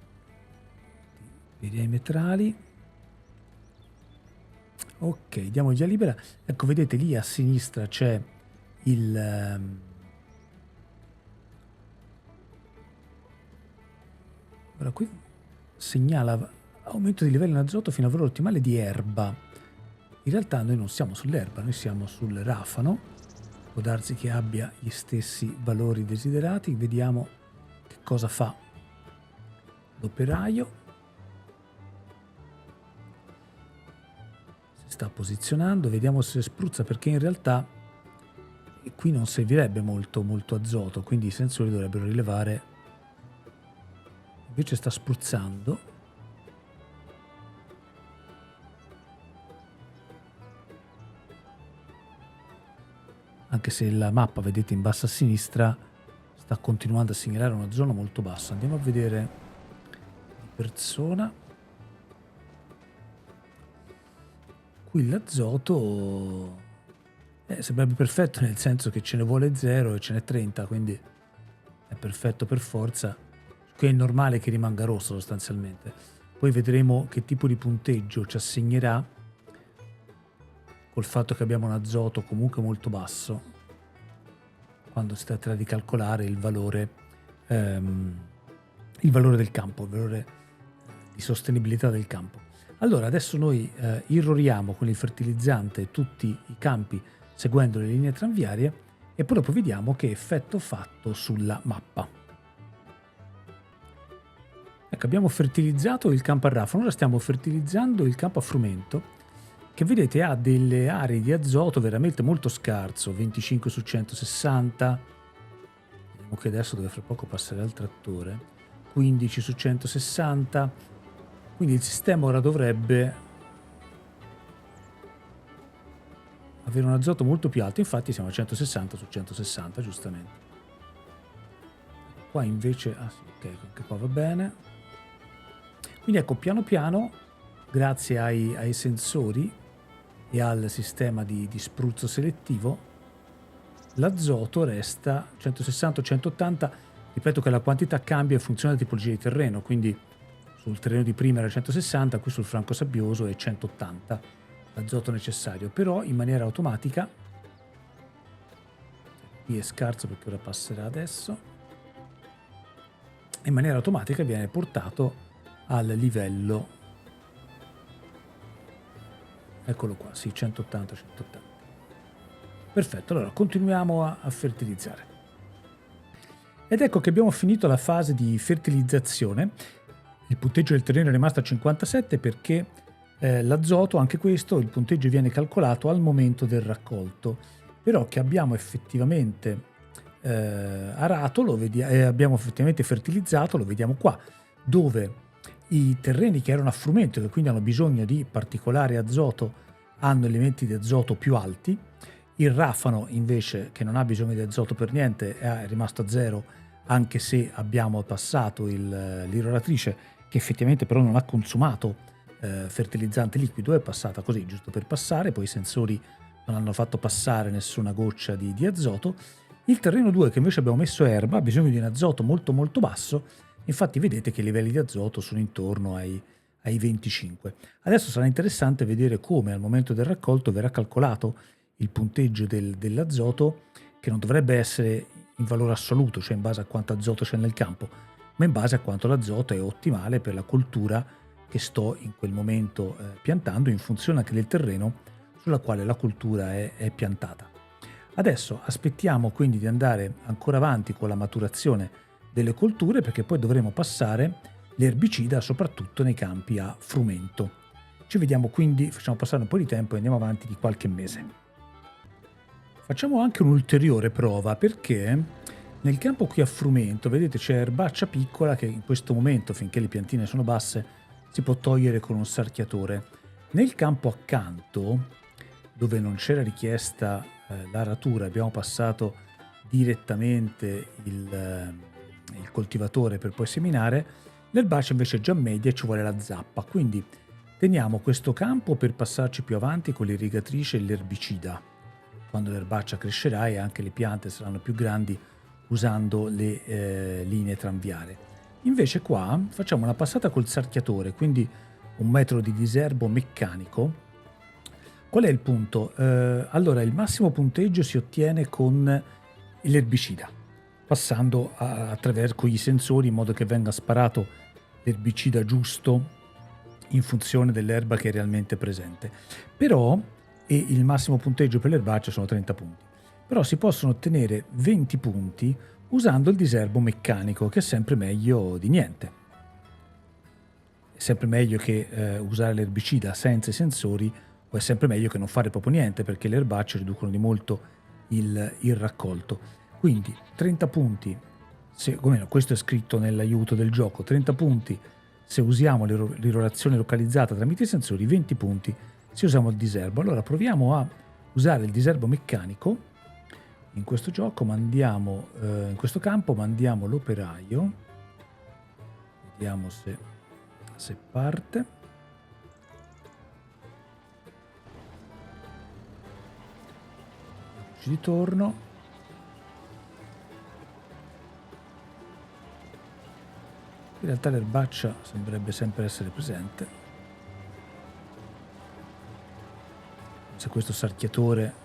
A: perimetrali. Ok, diamo via libera. Ecco, vedete lì a sinistra c'è ora qui segnala aumento di livello in azoto fino a valore ottimale di erba. In realtà noi non siamo sull'erba, noi siamo sul rafano. Può darsi che abbia gli stessi valori desiderati. Vediamo che cosa fa l'operaio. Sta posizionando, vediamo se spruzza, perché in realtà qui non servirebbe molto azoto, quindi i sensori dovrebbero rilevare, invece sta spruzzando. Anche se la mappa, vedete in basso a sinistra, sta continuando a segnalare una zona molto bassa. Andiamo a vedere di persona. Qui l'azoto sembrerebbe perfetto, nel senso che ce ne vuole 0 e ce n'è 30, quindi è perfetto per forza. Qui è normale che rimanga rosso sostanzialmente. Poi vedremo che tipo di punteggio ci assegnerà col fatto che abbiamo un azoto comunque molto basso, quando si tratterà di calcolare il valore del campo, il valore di sostenibilità del campo. Allora adesso noi irroriamo con il fertilizzante tutti i campi seguendo le linee tranviarie e poi dopo vediamo che effetto ha fatto sulla mappa. Ecco, abbiamo fertilizzato il campo a rafano, ora stiamo fertilizzando il campo a frumento, che vedete ha delle aree di azoto veramente molto scarso, 25 su 160, vediamo che adesso deve fra poco passare al trattore, 15 su 160, quindi il sistema ora dovrebbe avere un azoto molto più alto, infatti siamo a 160 su 160 giustamente. Qua invece, ah sì, ok, anche qua va bene. Quindi ecco, piano piano, grazie ai sensori e al sistema di spruzzo selettivo, l'azoto resta 160-180, ripeto che la quantità cambia in funzione della tipologia di terreno, quindi sul terreno di prima era 160, qui sul franco sabbioso è 180 l'azoto necessario, però in maniera automatica, qui è scarso perché ora passerà adesso, in maniera automatica viene portato al livello, eccolo qua, sì, 180. Perfetto, allora continuiamo a fertilizzare. Ed ecco che abbiamo finito la fase di fertilizzazione. Il punteggio del terreno è rimasto a 57 perché l'azoto, anche questo, il punteggio viene calcolato al momento del raccolto, però che abbiamo effettivamente arato, abbiamo effettivamente fertilizzato, lo vediamo qua, dove i terreni che erano a frumento, che quindi hanno bisogno di particolare azoto, hanno elementi di azoto più alti. Il rafano invece, che non ha bisogno di azoto per niente, è rimasto a 0, anche se abbiamo passato l'irroratrice, che effettivamente però non ha consumato fertilizzante liquido, è passata così, giusto per passare, poi i sensori non hanno fatto passare nessuna goccia di azoto. Il terreno 2, che invece abbiamo messo erba, ha bisogno di un azoto molto molto basso, infatti vedete che i livelli di azoto sono intorno ai 25. Adesso sarà interessante vedere come al momento del raccolto verrà calcolato il punteggio dell'azoto, che non dovrebbe essere in valore assoluto, cioè in base a quanto azoto c'è nel campo, ma in base a quanto l'azoto è ottimale per la coltura che sto in quel momento piantando, in funzione anche del terreno sulla quale la coltura è piantata. Adesso aspettiamo quindi di andare ancora avanti con la maturazione delle colture, perché poi dovremo passare l'erbicida soprattutto nei campi a frumento. Ci vediamo quindi, facciamo passare un po' di tempo e andiamo avanti di qualche mese. Facciamo anche un'ulteriore prova, perché nel campo qui a frumento, vedete, c'è erbaccia piccola che in questo momento, finché le piantine sono basse, si può togliere con un sarchiatore. Nel campo accanto, dove non c'era richiesta l'aratura, abbiamo passato direttamente il coltivatore per poi seminare, l'erbaccia invece è già media e ci vuole la zappa, quindi teniamo questo campo per passarci più avanti con l'irrigatrice e l'erbicida, quando l'erbaccia crescerà e anche le piante saranno più grandi, usando le linee tranviarie. Invece qua facciamo una passata col sarchiatore, quindi un metodo di diserbo meccanico. Qual è il punto? Allora, il massimo punteggio si ottiene con l'erbicida, passando attraverso i sensori in modo che venga sparato l'erbicida giusto in funzione dell'erba che è realmente presente. Però, e il massimo punteggio per l'erbaccia sono 30 punti, però si possono ottenere 20 punti usando il diserbo meccanico, che è sempre meglio di niente. È sempre meglio che usare l'erbicida senza i sensori, o è sempre meglio che non fare proprio niente, perché le erbacce riducono di molto il raccolto. Quindi 30 punti, questo è scritto nell'aiuto del gioco, 30 punti se usiamo l'irrorazione localizzata tramite i sensori, 20 punti se usiamo il diserbo. Allora proviamo a usare il diserbo meccanico. In questo gioco mandiamo, in questo campo mandiamo l'operaio, vediamo se parte. punteggi di torno. In realtà l'erbaccia sembrerebbe sempre essere presente. Se questo sarchiatore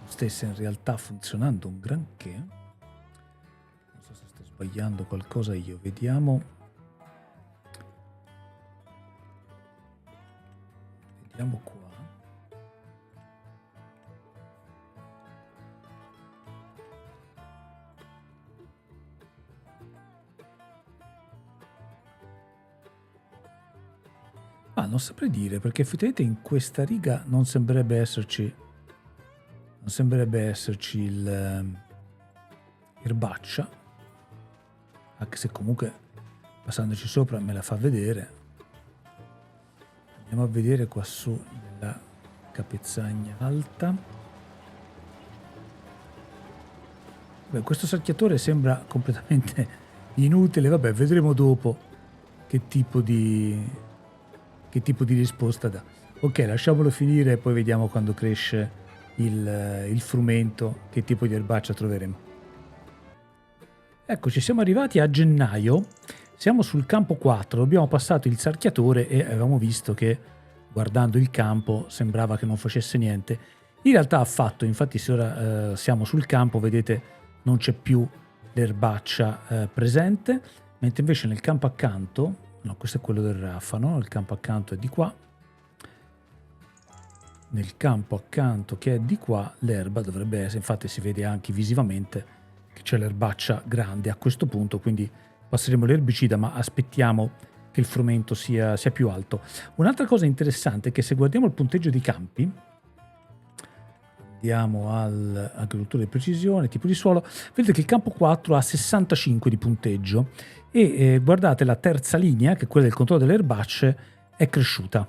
A: stesse in realtà funzionando un granché. Non so se sto sbagliando qualcosa io, vediamo. Vediamo qua. Non saprei dire, perché effettivamente in questa riga non sembrerebbe esserci l'erbaccia, anche se comunque passandoci sopra me la fa vedere. Andiamo a vedere qua su nella capezzagna alta. Beh, questo sarchiatore sembra completamente inutile, vabbè, vedremo dopo che tipo di risposta dà. Ok, lasciamolo finire e poi vediamo quando cresce il frumento che tipo di erbaccia troveremo. Eccoci, siamo arrivati a gennaio, siamo sul campo 4, abbiamo passato il sarchiatore e avevamo visto che guardando il campo sembrava che non facesse niente. In realtà ha fatto, infatti se ora siamo sul campo, vedete non c'è più l'erbaccia presente, mentre invece nel campo accanto, no, questo è quello del rafano, il campo accanto è di qua. Nel campo accanto che è di qua l'erba dovrebbe essere, infatti si vede anche visivamente che c'è l'erbaccia grande a questo punto, quindi passeremo l'erbicida ma aspettiamo che il frumento sia più alto. Un'altra cosa interessante è che se guardiamo il punteggio dei campi, andiamo all'agricoltura di precisione, tipo di suolo, vedete che il campo 4 ha 65 di punteggio e guardate la terza linea, che è quella del controllo delle erbacce, è cresciuta.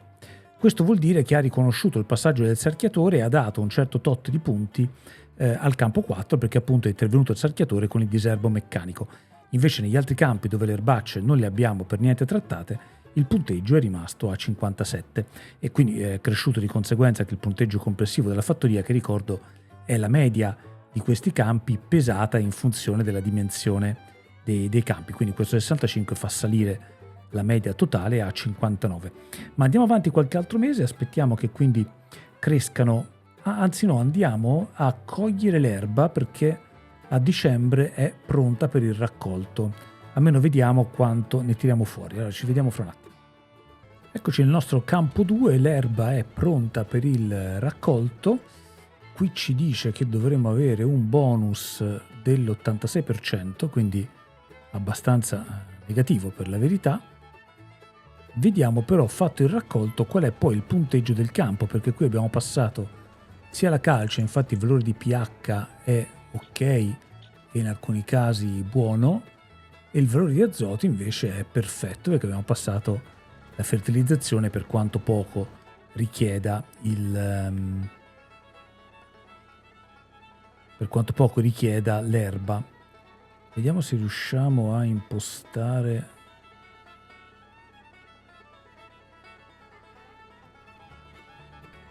A: Questo vuol dire che ha riconosciuto il passaggio del sarchiatore e ha dato un certo tot di punti al campo 4 perché appunto è intervenuto il sarchiatore con il diserbo meccanico. Invece negli altri campi dove le erbacce non le abbiamo per niente trattate, il punteggio è rimasto a 57 e quindi è cresciuto di conseguenza anche il punteggio complessivo della fattoria, che ricordo è la media di questi campi pesata in funzione della dimensione dei campi, quindi questo 65 fa salire la media totale a 59. Ma andiamo avanti qualche altro mese, aspettiamo che quindi crescano, anzi no, andiamo a cogliere l'erba perché a dicembre è pronta per il raccolto, almeno vediamo quanto ne tiriamo fuori. Allora ci vediamo fra un attimo. Eccoci nel nostro campo 2, l'erba è pronta per il raccolto. Qui ci dice che dovremo avere un bonus dell'86%, quindi abbastanza negativo per la verità. Vediamo però, fatto il raccolto, qual è poi il punteggio del campo, perché qui abbiamo passato sia la calce, infatti il valore di pH è ok e in alcuni casi buono, e il valore di azoto invece è perfetto perché abbiamo passato la fertilizzazione per quanto poco richieda l'erba. Vediamo se riusciamo a impostare.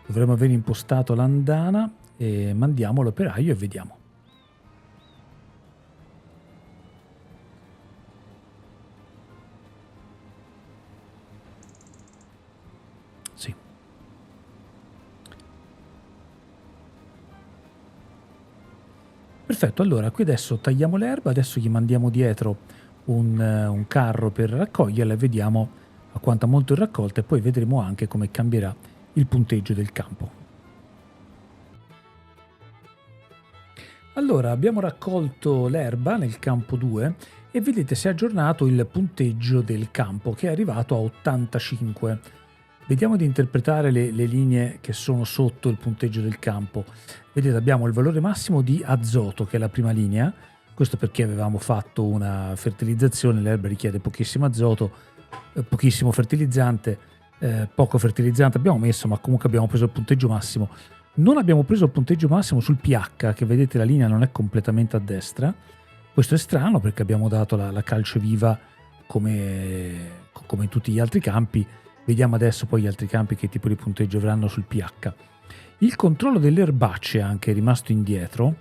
A: Dovremmo aver impostato l'andana e mandiamo l'operaio e vediamo. Sì. Perfetto, allora qui adesso tagliamo l'erba, adesso gli mandiamo dietro un carro per raccoglierla e vediamo a quanto ha molto il raccolto e poi vedremo anche come cambierà il punteggio del campo. Allora abbiamo raccolto l'erba nel campo 2 e vedete si è aggiornato il punteggio del campo che è arrivato a 85. Vediamo di interpretare le linee che sono sotto il punteggio del campo. Vedete abbiamo il valore massimo di azoto che è la prima linea, questo perché avevamo fatto una fertilizzazione, l'erba richiede pochissimo azoto, pochissimo fertilizzante, poco fertilizzante abbiamo messo, ma comunque abbiamo preso il punteggio massimo. Non abbiamo preso il punteggio massimo sul pH, che vedete la linea non è completamente a destra. Questo è strano perché abbiamo dato la calce viva come in tutti gli altri campi. Vediamo adesso poi gli altri campi che tipo di punteggio avranno sul pH. Il controllo delle erbacce anche è rimasto indietro,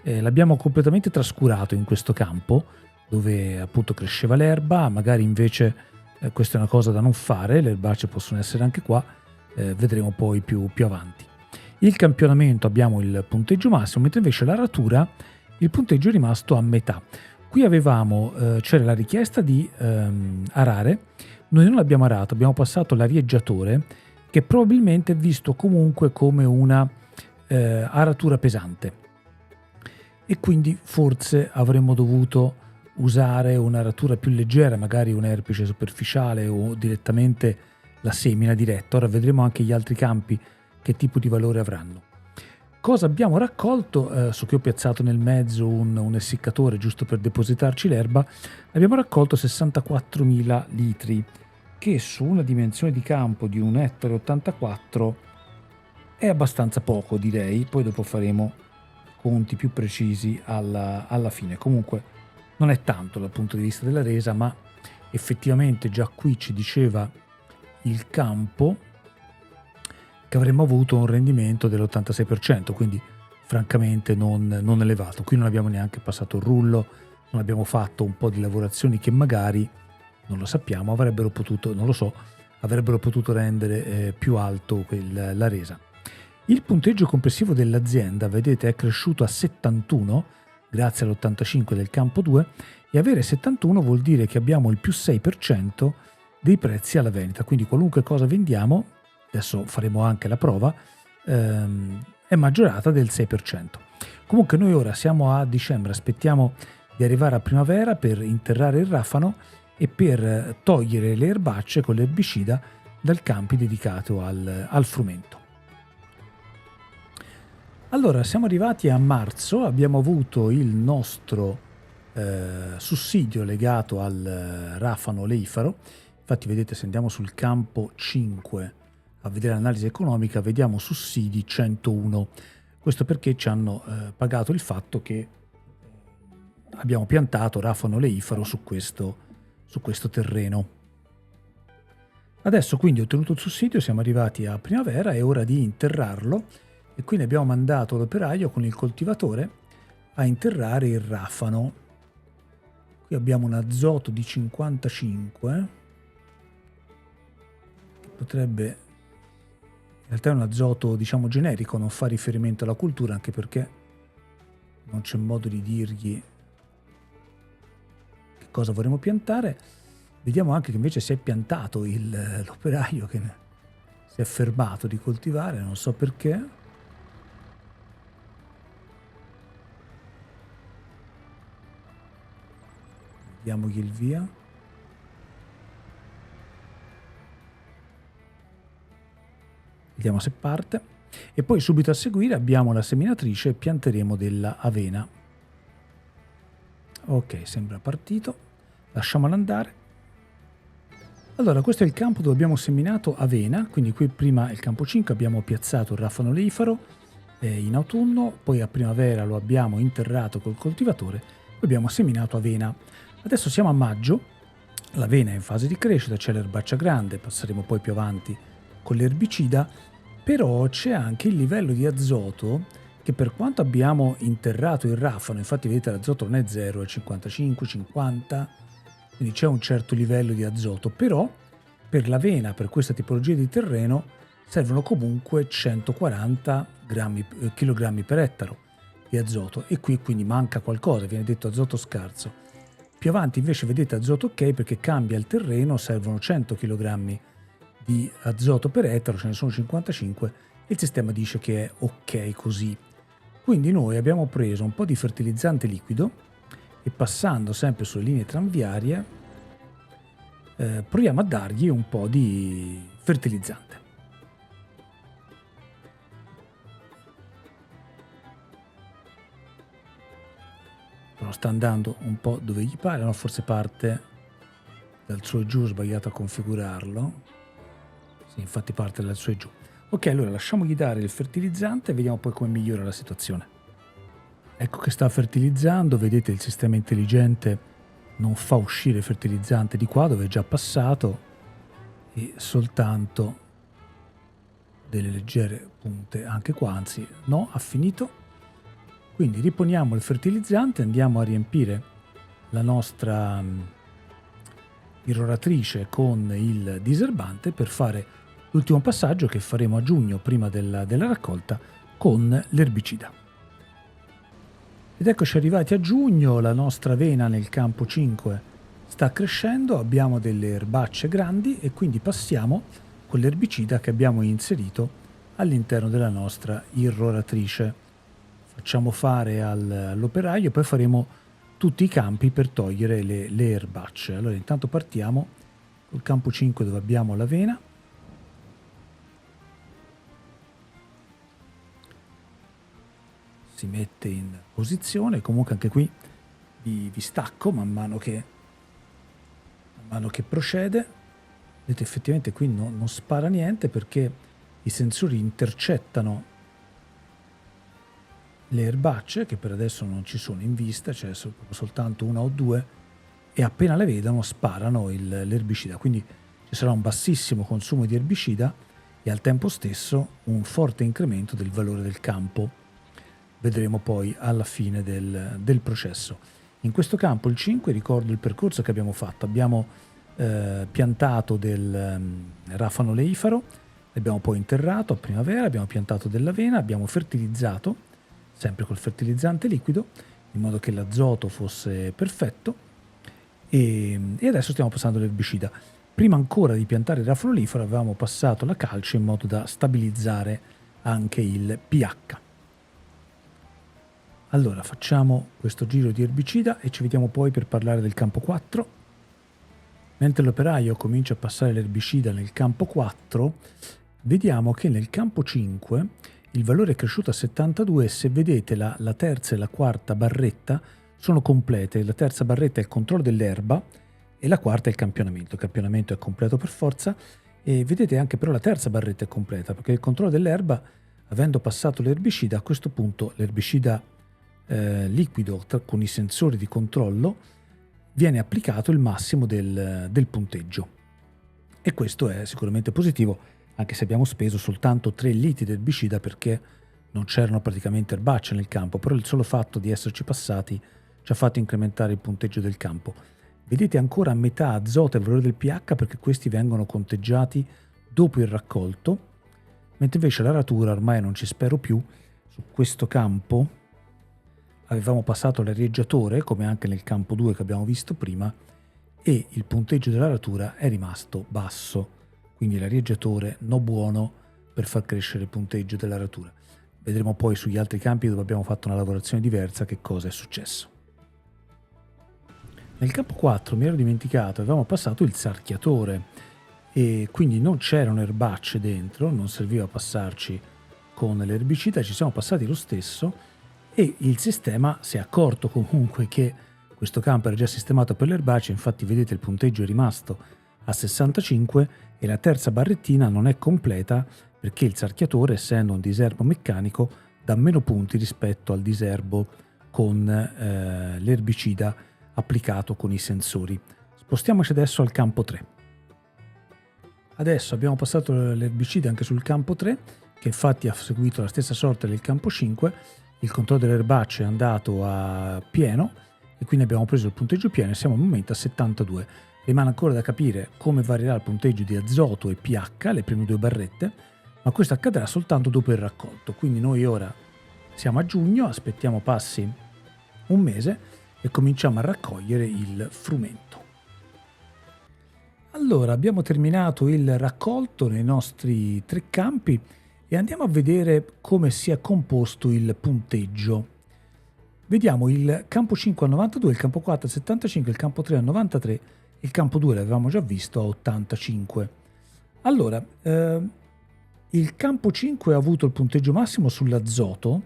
A: l'abbiamo completamente trascurato in questo campo, dove appunto cresceva l'erba, magari invece questa è una cosa da non fare, le erbacce possono essere anche qua, vedremo poi più avanti. Il campionamento abbiamo il punteggio massimo, mentre invece l'aratura il punteggio è rimasto a metà. Qui avevamo, c'era la richiesta di arare, noi non l'abbiamo arato, abbiamo passato l'arieggiatore, che probabilmente è visto comunque come una aratura pesante, e quindi forse avremmo dovuto usare un'aratura più leggera, magari un erpice superficiale o direttamente la semina diretta. Ora vedremo anche gli altri campi che tipo di valore avranno. Cosa abbiamo raccolto? Su che ho piazzato nel mezzo un essiccatore giusto per depositarci l'erba. Abbiamo raccolto 64.000 litri, che su una dimensione di campo di 1,84 ettari è abbastanza poco, direi. Poi dopo faremo conti più precisi alla fine. Comunque non è tanto dal punto di vista della resa, ma effettivamente già qui ci diceva il campo che avremmo avuto un rendimento dell'86%, quindi francamente non elevato. Qui non abbiamo neanche passato il rullo, non abbiamo fatto un po' di lavorazioni che magari, non lo sappiamo, avrebbero potuto rendere più alto la resa. Il punteggio complessivo dell'azienda, vedete, è cresciuto a 71 grazie all'85 del campo 2, e avere 71 vuol dire che abbiamo il più 6% dei prezzi alla vendita, quindi qualunque cosa vendiamo, adesso faremo anche la prova, è maggiorata del 6%. Comunque noi ora siamo a dicembre, aspettiamo di arrivare a primavera per interrare il rafano e per togliere le erbacce con l'erbicida dal campi dedicato al frumento. Allora, siamo arrivati a marzo, abbiamo avuto il nostro sussidio legato al rafano oleifero. Infatti vedete, se andiamo sul campo 5 a vedere l'analisi economica, vediamo sussidi 101. Questo perché ci hanno pagato il fatto che abbiamo piantato rafano oleifero su questo terreno. Adesso quindi, ottenuto il sussidio, siamo arrivati a primavera, è ora di interrarlo, e quindi abbiamo mandato l'operaio con il coltivatore a interrare il rafano. Qui abbiamo un azoto di 55, che potrebbe, in realtà è un azoto diciamo generico, non fa riferimento alla cultura, anche perché non c'è modo di dirgli che cosa vorremmo piantare. Vediamo anche che invece si è piantato l'operaio, che si è fermato di coltivare, non so perché. Diamogli il via. Vediamo se parte. E poi subito a seguire abbiamo la seminatrice e pianteremo della avena. Ok, sembra partito. Lasciamolo andare. Allora, questo è il campo dove abbiamo seminato avena, quindi qui prima il campo 5 abbiamo piazzato il rafano oleifero in autunno, poi a primavera lo abbiamo interrato col coltivatore, poi abbiamo seminato avena. Adesso siamo a maggio, l'avena è in fase di crescita, c'è l'erbaccia grande, passeremo poi più avanti con l'erbicida, però c'è anche il livello di azoto che, per quanto abbiamo interrato il rafano, infatti vedete l'azoto non è 0, è 55, 50, quindi c'è un certo livello di azoto, però per l'avena, per questa tipologia di terreno, servono comunque 140 kg per ettaro di azoto, e qui quindi manca qualcosa, viene detto azoto scarso. Più avanti invece vedete azoto ok, perché cambia il terreno, servono 100 kg di azoto per ettaro, ce ne sono 55 e il sistema dice che è ok così. Quindi noi abbiamo preso un po' di fertilizzante liquido e, passando sempre sulle linee tranviarie, proviamo a dargli un po' di fertilizzante. Però sta andando un po' dove gli pare, no? Forse parte dal su e giù, ho sbagliato a configurarlo. Sì, infatti parte dal su e giù. Ok, allora lasciamogli dare il fertilizzante e vediamo poi come migliora la situazione. Ecco che sta fertilizzando, vedete il sistema intelligente non fa uscire il fertilizzante di qua dove è già passato, e soltanto delle leggere punte anche qua, anzi no, ha finito. Quindi riponiamo il fertilizzante, andiamo a riempire la nostra irroratrice con il diserbante per fare l'ultimo passaggio che faremo a giugno prima della raccolta con l'erbicida. Ed eccoci arrivati a giugno, la nostra avena nel campo 5 sta crescendo, abbiamo delle erbacce grandi e quindi passiamo con l'erbicida che abbiamo inserito all'interno della nostra irroratrice. Facciamo fare all'operaio, poi faremo tutti i campi per togliere le erbacce. Allora intanto partiamo col campo 5 dove abbiamo l'avena. Si mette in posizione, comunque anche qui vi stacco man mano che procede. Vedete, effettivamente qui non spara niente perché i sensori intercettano le erbacce, che per adesso non ci sono in vista, c'è soltanto una o due, e appena le vedono sparano l'erbicida. Quindi ci sarà un bassissimo consumo di erbicida e al tempo stesso un forte incremento del valore del campo. Vedremo poi alla fine del processo. In questo campo, il 5, ricordo il percorso che abbiamo fatto. Abbiamo piantato del rafano oleifero, l'abbiamo poi interrato a primavera, abbiamo piantato dell'avena, abbiamo fertilizzato, sempre col fertilizzante liquido, in modo che l'azoto fosse perfetto, e adesso stiamo passando l'erbicida. Prima ancora di piantare il rafano oleifero avevamo passato la calce in modo da stabilizzare anche il pH. Allora facciamo questo giro di erbicida e ci vediamo poi per parlare del campo 4. Mentre l'operaio comincia a passare l'erbicida nel campo 4, vediamo che nel campo 5 il valore è cresciuto a 72 e se vedete la terza e la quarta barretta sono complete. La terza barretta è il controllo dell'erba e la quarta è il campionamento. Il campionamento è completo per forza e vedete anche però la terza barretta è completa perché il controllo dell'erba, avendo passato l'erbicida, a questo punto l'erbicida liquido con i sensori di controllo viene applicato il massimo del punteggio e questo è sicuramente positivo, anche se abbiamo speso soltanto 3 litri di erbicida perché non c'erano praticamente erbacce nel campo, però il solo fatto di esserci passati ci ha fatto incrementare il punteggio del campo. Vedete ancora a metà azoto e il valore del pH perché questi vengono conteggiati dopo il raccolto, mentre invece l'aratura ormai non ci spero più. Su questo campo avevamo passato l'arieggiatore, come anche nel campo 2 che abbiamo visto prima, e il punteggio dell'aratura è rimasto basso, quindi l'arieggiatore non buono per far crescere il punteggio dell'aratura. Vedremo poi sugli altri campi dove abbiamo fatto una lavorazione diversa che cosa è successo. Nel campo 4 mi ero dimenticato, avevamo passato il sarchiatore e quindi non c'erano erbacce dentro, non serviva passarci con l'erbicida, ci siamo passati lo stesso. E il sistema si è accorto comunque che questo campo era già sistemato per l'erbacea, infatti vedete il punteggio è rimasto a 65 e la terza barrettina non è completa perché il sarchiatore, essendo un diserbo meccanico, dà meno punti rispetto al diserbo con l'erbicida applicato con i sensori. Spostiamoci adesso al campo 3. Adesso abbiamo passato l'erbicida anche sul campo 3, che infatti ha seguito la stessa sorte del campo 5. Il controllo delle erbacce è andato a pieno e quindi abbiamo preso il punteggio pieno e siamo al momento a 72. Rimane ancora da capire come varierà il punteggio di azoto e pH, le prime 2 barrette, ma questo accadrà soltanto dopo il raccolto. Quindi noi ora siamo a giugno, aspettiamo passi un mese e cominciamo a raccogliere il frumento. Allora, abbiamo terminato il raccolto nei nostri 3 campi e andiamo a vedere come si è composto il punteggio. Vediamo il campo 5 a 92, il campo 4 a 75, il campo 3 a 93, il campo 2 l'avevamo già visto a 85. Allora, il campo 5 ha avuto il punteggio massimo sull'azoto,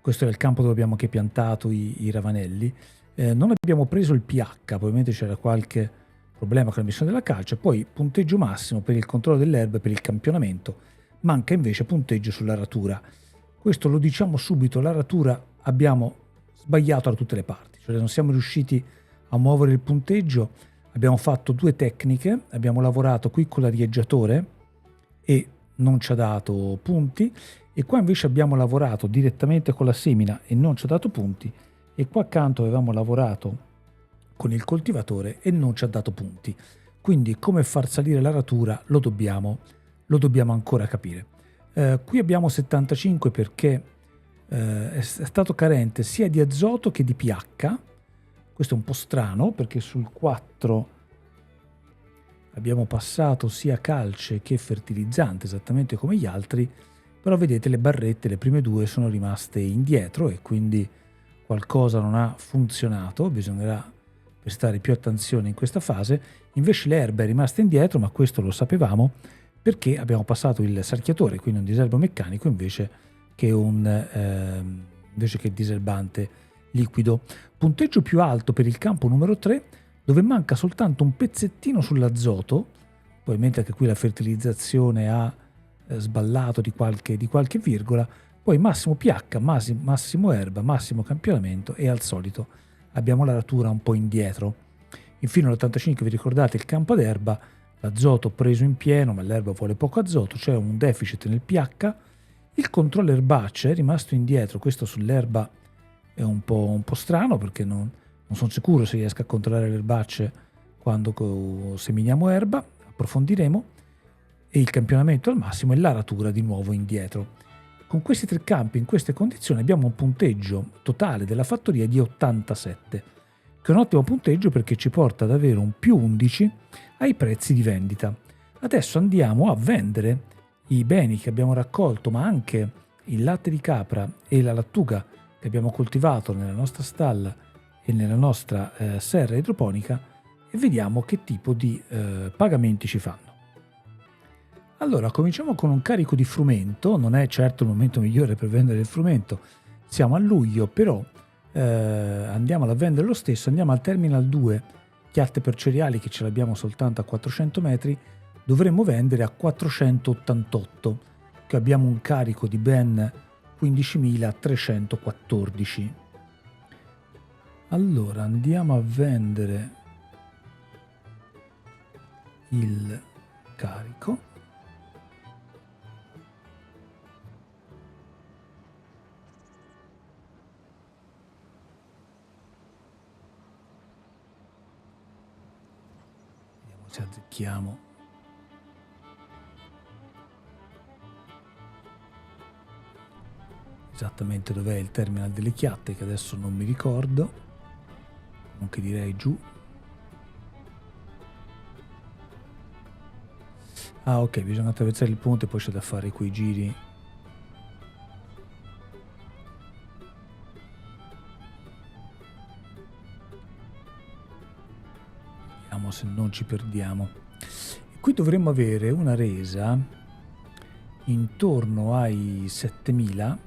A: questo è il campo dove abbiamo anche piantato i ravanelli, non abbiamo preso il pH, probabilmente c'era qualche problema con l'emissione della calce, poi punteggio massimo per il controllo dell'erba e per il campionamento. Manca invece punteggio sull'aratura. Questo lo diciamo subito, l'aratura abbiamo sbagliato da tutte le parti, cioè non siamo riusciti a muovere il punteggio, abbiamo fatto 2 tecniche, abbiamo lavorato qui con l'arieggiatore e non ci ha dato punti, e qua invece abbiamo lavorato direttamente con la semina e non ci ha dato punti, e qua accanto avevamo lavorato con il coltivatore e non ci ha dato punti. Quindi come far salire la ratura lo dobbiamo ancora capire. Qui abbiamo 75 perché è stato carente sia di azoto che di pH. Questo è un po' strano perché sul 4 abbiamo passato sia calce che fertilizzante esattamente come gli altri, però vedete le barrette, le prime due sono rimaste indietro e quindi qualcosa non ha funzionato, bisognerà prestare più attenzione in questa fase. Invece l'erba è rimasta indietro, ma questo lo sapevamo perché abbiamo passato il sarchiatore, quindi un diserbo meccanico invece che il diserbante liquido. Punteggio più alto per il campo numero 3, dove manca soltanto un pezzettino sull'azoto, probabilmente anche qui la fertilizzazione ha sballato di qualche virgola, poi massimo pH, massimo erba, massimo campionamento e al solito abbiamo la ratura un po' indietro. Infine all'85 vi ricordate il campo d'erba, l'azoto preso in pieno ma l'erba vuole poco azoto, c'è un deficit nel pH, il controllo erbaceo è rimasto indietro, questo sull'erba è un po' strano perché non sono sicuro se riesca a controllare le erbacce quando seminiamo erba, approfondiremo, e il campionamento al massimo e l'aratura di nuovo indietro. Con questi tre campi in queste condizioni abbiamo un punteggio totale della fattoria di 87, che è un ottimo punteggio perché ci porta ad avere un più 11 ai prezzi di vendita. Adesso andiamo a vendere i beni che abbiamo raccolto, ma anche il latte di capra e la lattuga che abbiamo coltivato nella nostra stalla e nella nostra serra idroponica, e vediamo che tipo di pagamenti ci fanno. Allora, cominciamo con un carico di frumento, non è certo il momento migliore per vendere il frumento, siamo a luglio, però andiamolo a vendere lo stesso, andiamo al Terminal 2, chiatte per cereali che ce l'abbiamo soltanto a 400 metri, dovremmo vendere a 488, che abbiamo un carico di ben 15.314. Allora, andiamo a vendere il carico. Vediamo se azzecchiamo. Esattamente dov'è il terminal delle chiatte, che adesso non mi ricordo, comunque direi giù. Ah, ok, bisogna attraversare il ponte e poi c'è da fare quei giri. Vediamo se non ci perdiamo. E qui dovremmo avere una resa intorno ai 7.000.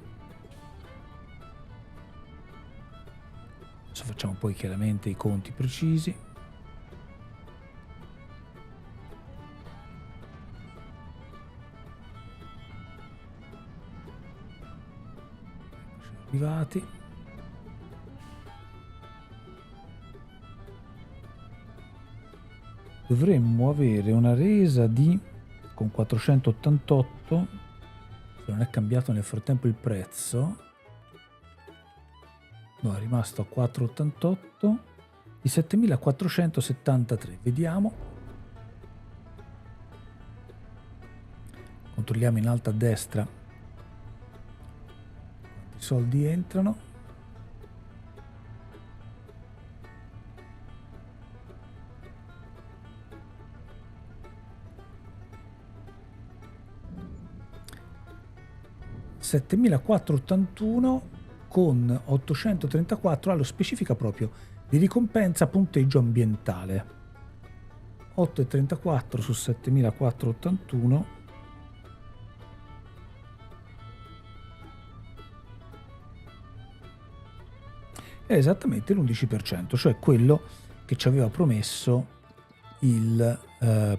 A: Adesso facciamo poi chiaramente i conti precisi. Arrivati. Dovremmo avere una resa di, con 488, se non è cambiato nel frattempo il prezzo, no, è rimasto a 4,88, di 7.473. Vediamo. Controlliamo in alto a destra quanti soldi entrano. $7.481 con 834 allo specifica proprio di ricompensa punteggio ambientale. 8,34 su 7.481 è esattamente l'11%, cioè quello che ci aveva promesso il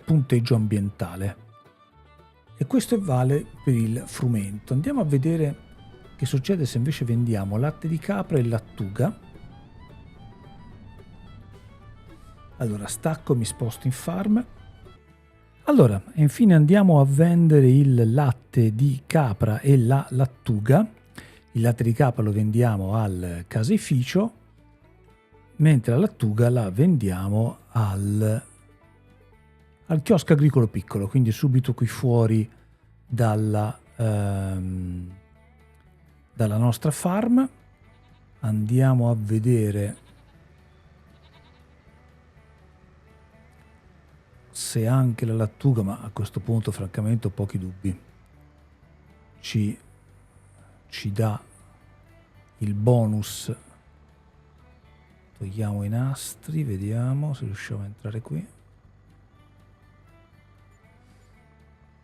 A: punteggio ambientale. E questo vale per il frumento. Andiamo a vedere che succede se invece vendiamo latte di capra e lattuga. Allora stacco e mi sposto in farm. Allora, infine andiamo a vendere il latte di capra e la lattuga. Il latte di capra lo vendiamo al caseificio, mentre la lattuga la vendiamo al chiosco agricolo piccolo, quindi subito qui fuori dalla nostra farm. Andiamo a vedere se anche la lattuga, ma a questo punto francamente ho pochi dubbi, ci dà il bonus. Togliamo i nastri, vediamo se riusciamo a entrare qui.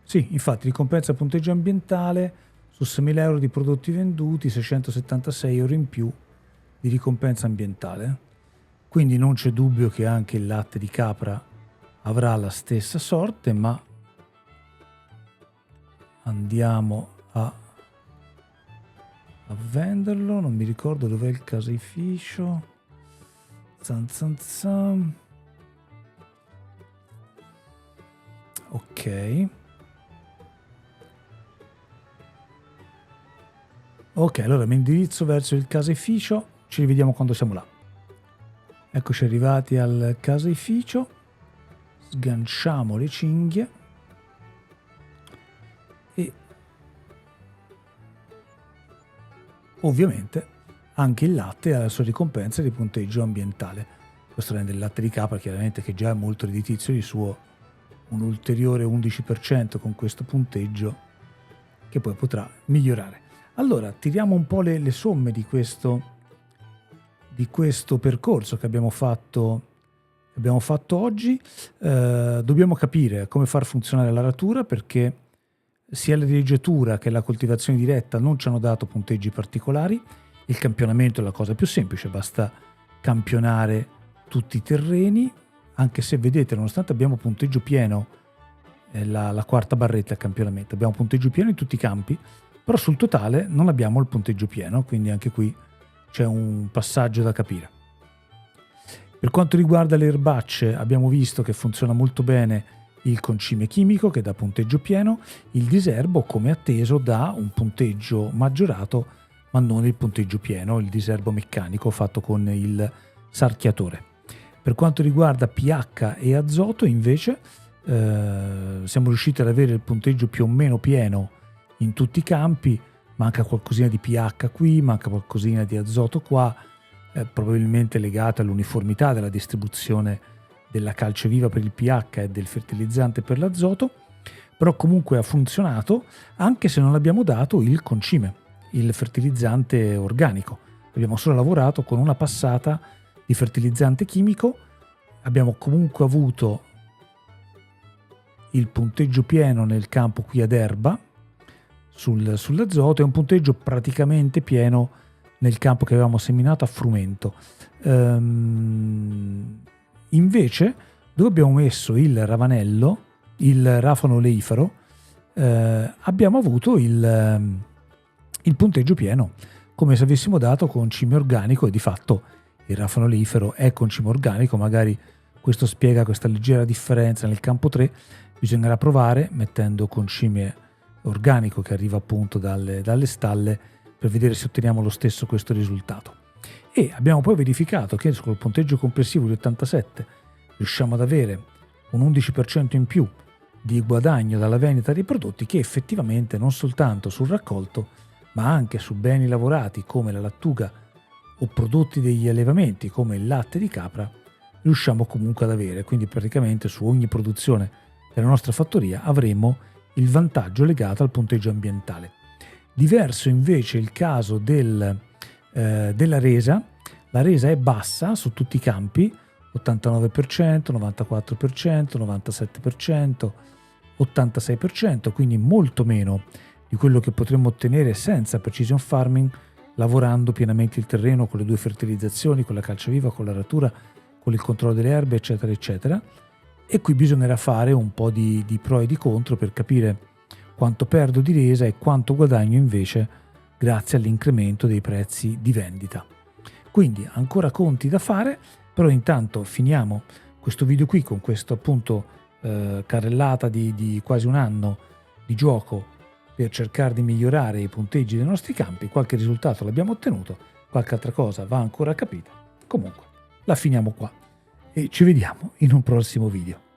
A: Sì, infatti ricompensa punteggio ambientale su 6.000 euro di prodotti venduti, 676 euro in più di ricompensa ambientale. Quindi non c'è dubbio che anche il latte di capra avrà la stessa sorte, ma andiamo a venderlo. Non mi ricordo dov'è il caseificio. Ok. Ok, allora mi indirizzo verso il caseificio, ci rivediamo quando siamo là. Eccoci arrivati al caseificio, sganciamo le cinghie e ovviamente anche il latte ha la sua ricompensa di punteggio ambientale. Questo rende il latte di capra chiaramente, che già è molto redditizio di suo, un ulteriore 11% con questo punteggio che poi potrà migliorare. Allora, tiriamo un po' le somme di questo percorso che abbiamo fatto oggi. Dobbiamo capire come far funzionare l'aratura, perché sia la dileggiatura che la coltivazione diretta non ci hanno dato punteggi particolari. Il campionamento è la cosa più semplice, basta campionare tutti i terreni, anche se vedete, nonostante abbiamo punteggio pieno, la quarta barretta al campionamento, abbiamo punteggio pieno in tutti i campi, però sul totale non abbiamo il punteggio pieno, quindi anche qui c'è un passaggio da capire. Per quanto riguarda le erbacce, abbiamo visto che funziona molto bene il concime chimico, che dà punteggio pieno. Il diserbo, come atteso, dà un punteggio maggiorato, ma non il punteggio pieno, il diserbo meccanico fatto con il sarchiatore. Per quanto riguarda pH e azoto, invece, siamo riusciti ad avere il punteggio più o meno pieno in tutti i campi. Manca qualcosina di pH qui, manca qualcosina di azoto qua, probabilmente legata all'uniformità della distribuzione della calce viva per il pH e del fertilizzante per l'azoto, però comunque ha funzionato, anche se non abbiamo dato il concime, il fertilizzante organico. Abbiamo solo lavorato con una passata di fertilizzante chimico, abbiamo comunque avuto il punteggio pieno nel campo qui ad erba, sull'azoto, e un punteggio praticamente pieno nel campo che avevamo seminato a frumento. Invece, dove abbiamo messo il ravanello, il rafano oleifero, abbiamo avuto il punteggio pieno, come se avessimo dato concime organico, e di fatto il rafano oleifero è concime organico. Magari questo spiega questa leggera differenza nel campo 3, bisognerà provare mettendo concime organico che arriva appunto dalle stalle, per vedere se otteniamo lo stesso questo risultato. E abbiamo poi verificato che col punteggio complessivo di 87 riusciamo ad avere un 11% in più di guadagno dalla vendita dei prodotti, che effettivamente non soltanto sul raccolto, ma anche su beni lavorati come la lattuga o prodotti degli allevamenti come il latte di capra riusciamo comunque ad avere. Quindi praticamente su ogni produzione della nostra fattoria avremo il vantaggio legato al punteggio ambientale. Diverso invece il caso della resa. La resa è bassa su tutti i campi, 89%, 94%, 97%, 86%, quindi molto meno di quello che potremmo ottenere senza precision farming, lavorando pienamente il terreno con le 2 fertilizzazioni, con la calce viva, con l'aratura, con il controllo delle erbe, eccetera, eccetera. E qui bisognerà fare un po' di pro e di contro per capire quanto perdo di resa e quanto guadagno invece grazie all'incremento dei prezzi di vendita. Quindi ancora conti da fare, però intanto finiamo questo video qui con questo appunto carrellata di quasi un anno di gioco per cercare di migliorare i punteggi dei nostri campi. Qualche risultato l'abbiamo ottenuto, qualche altra cosa va ancora capita. Comunque, la finiamo qua e ci vediamo in un prossimo video.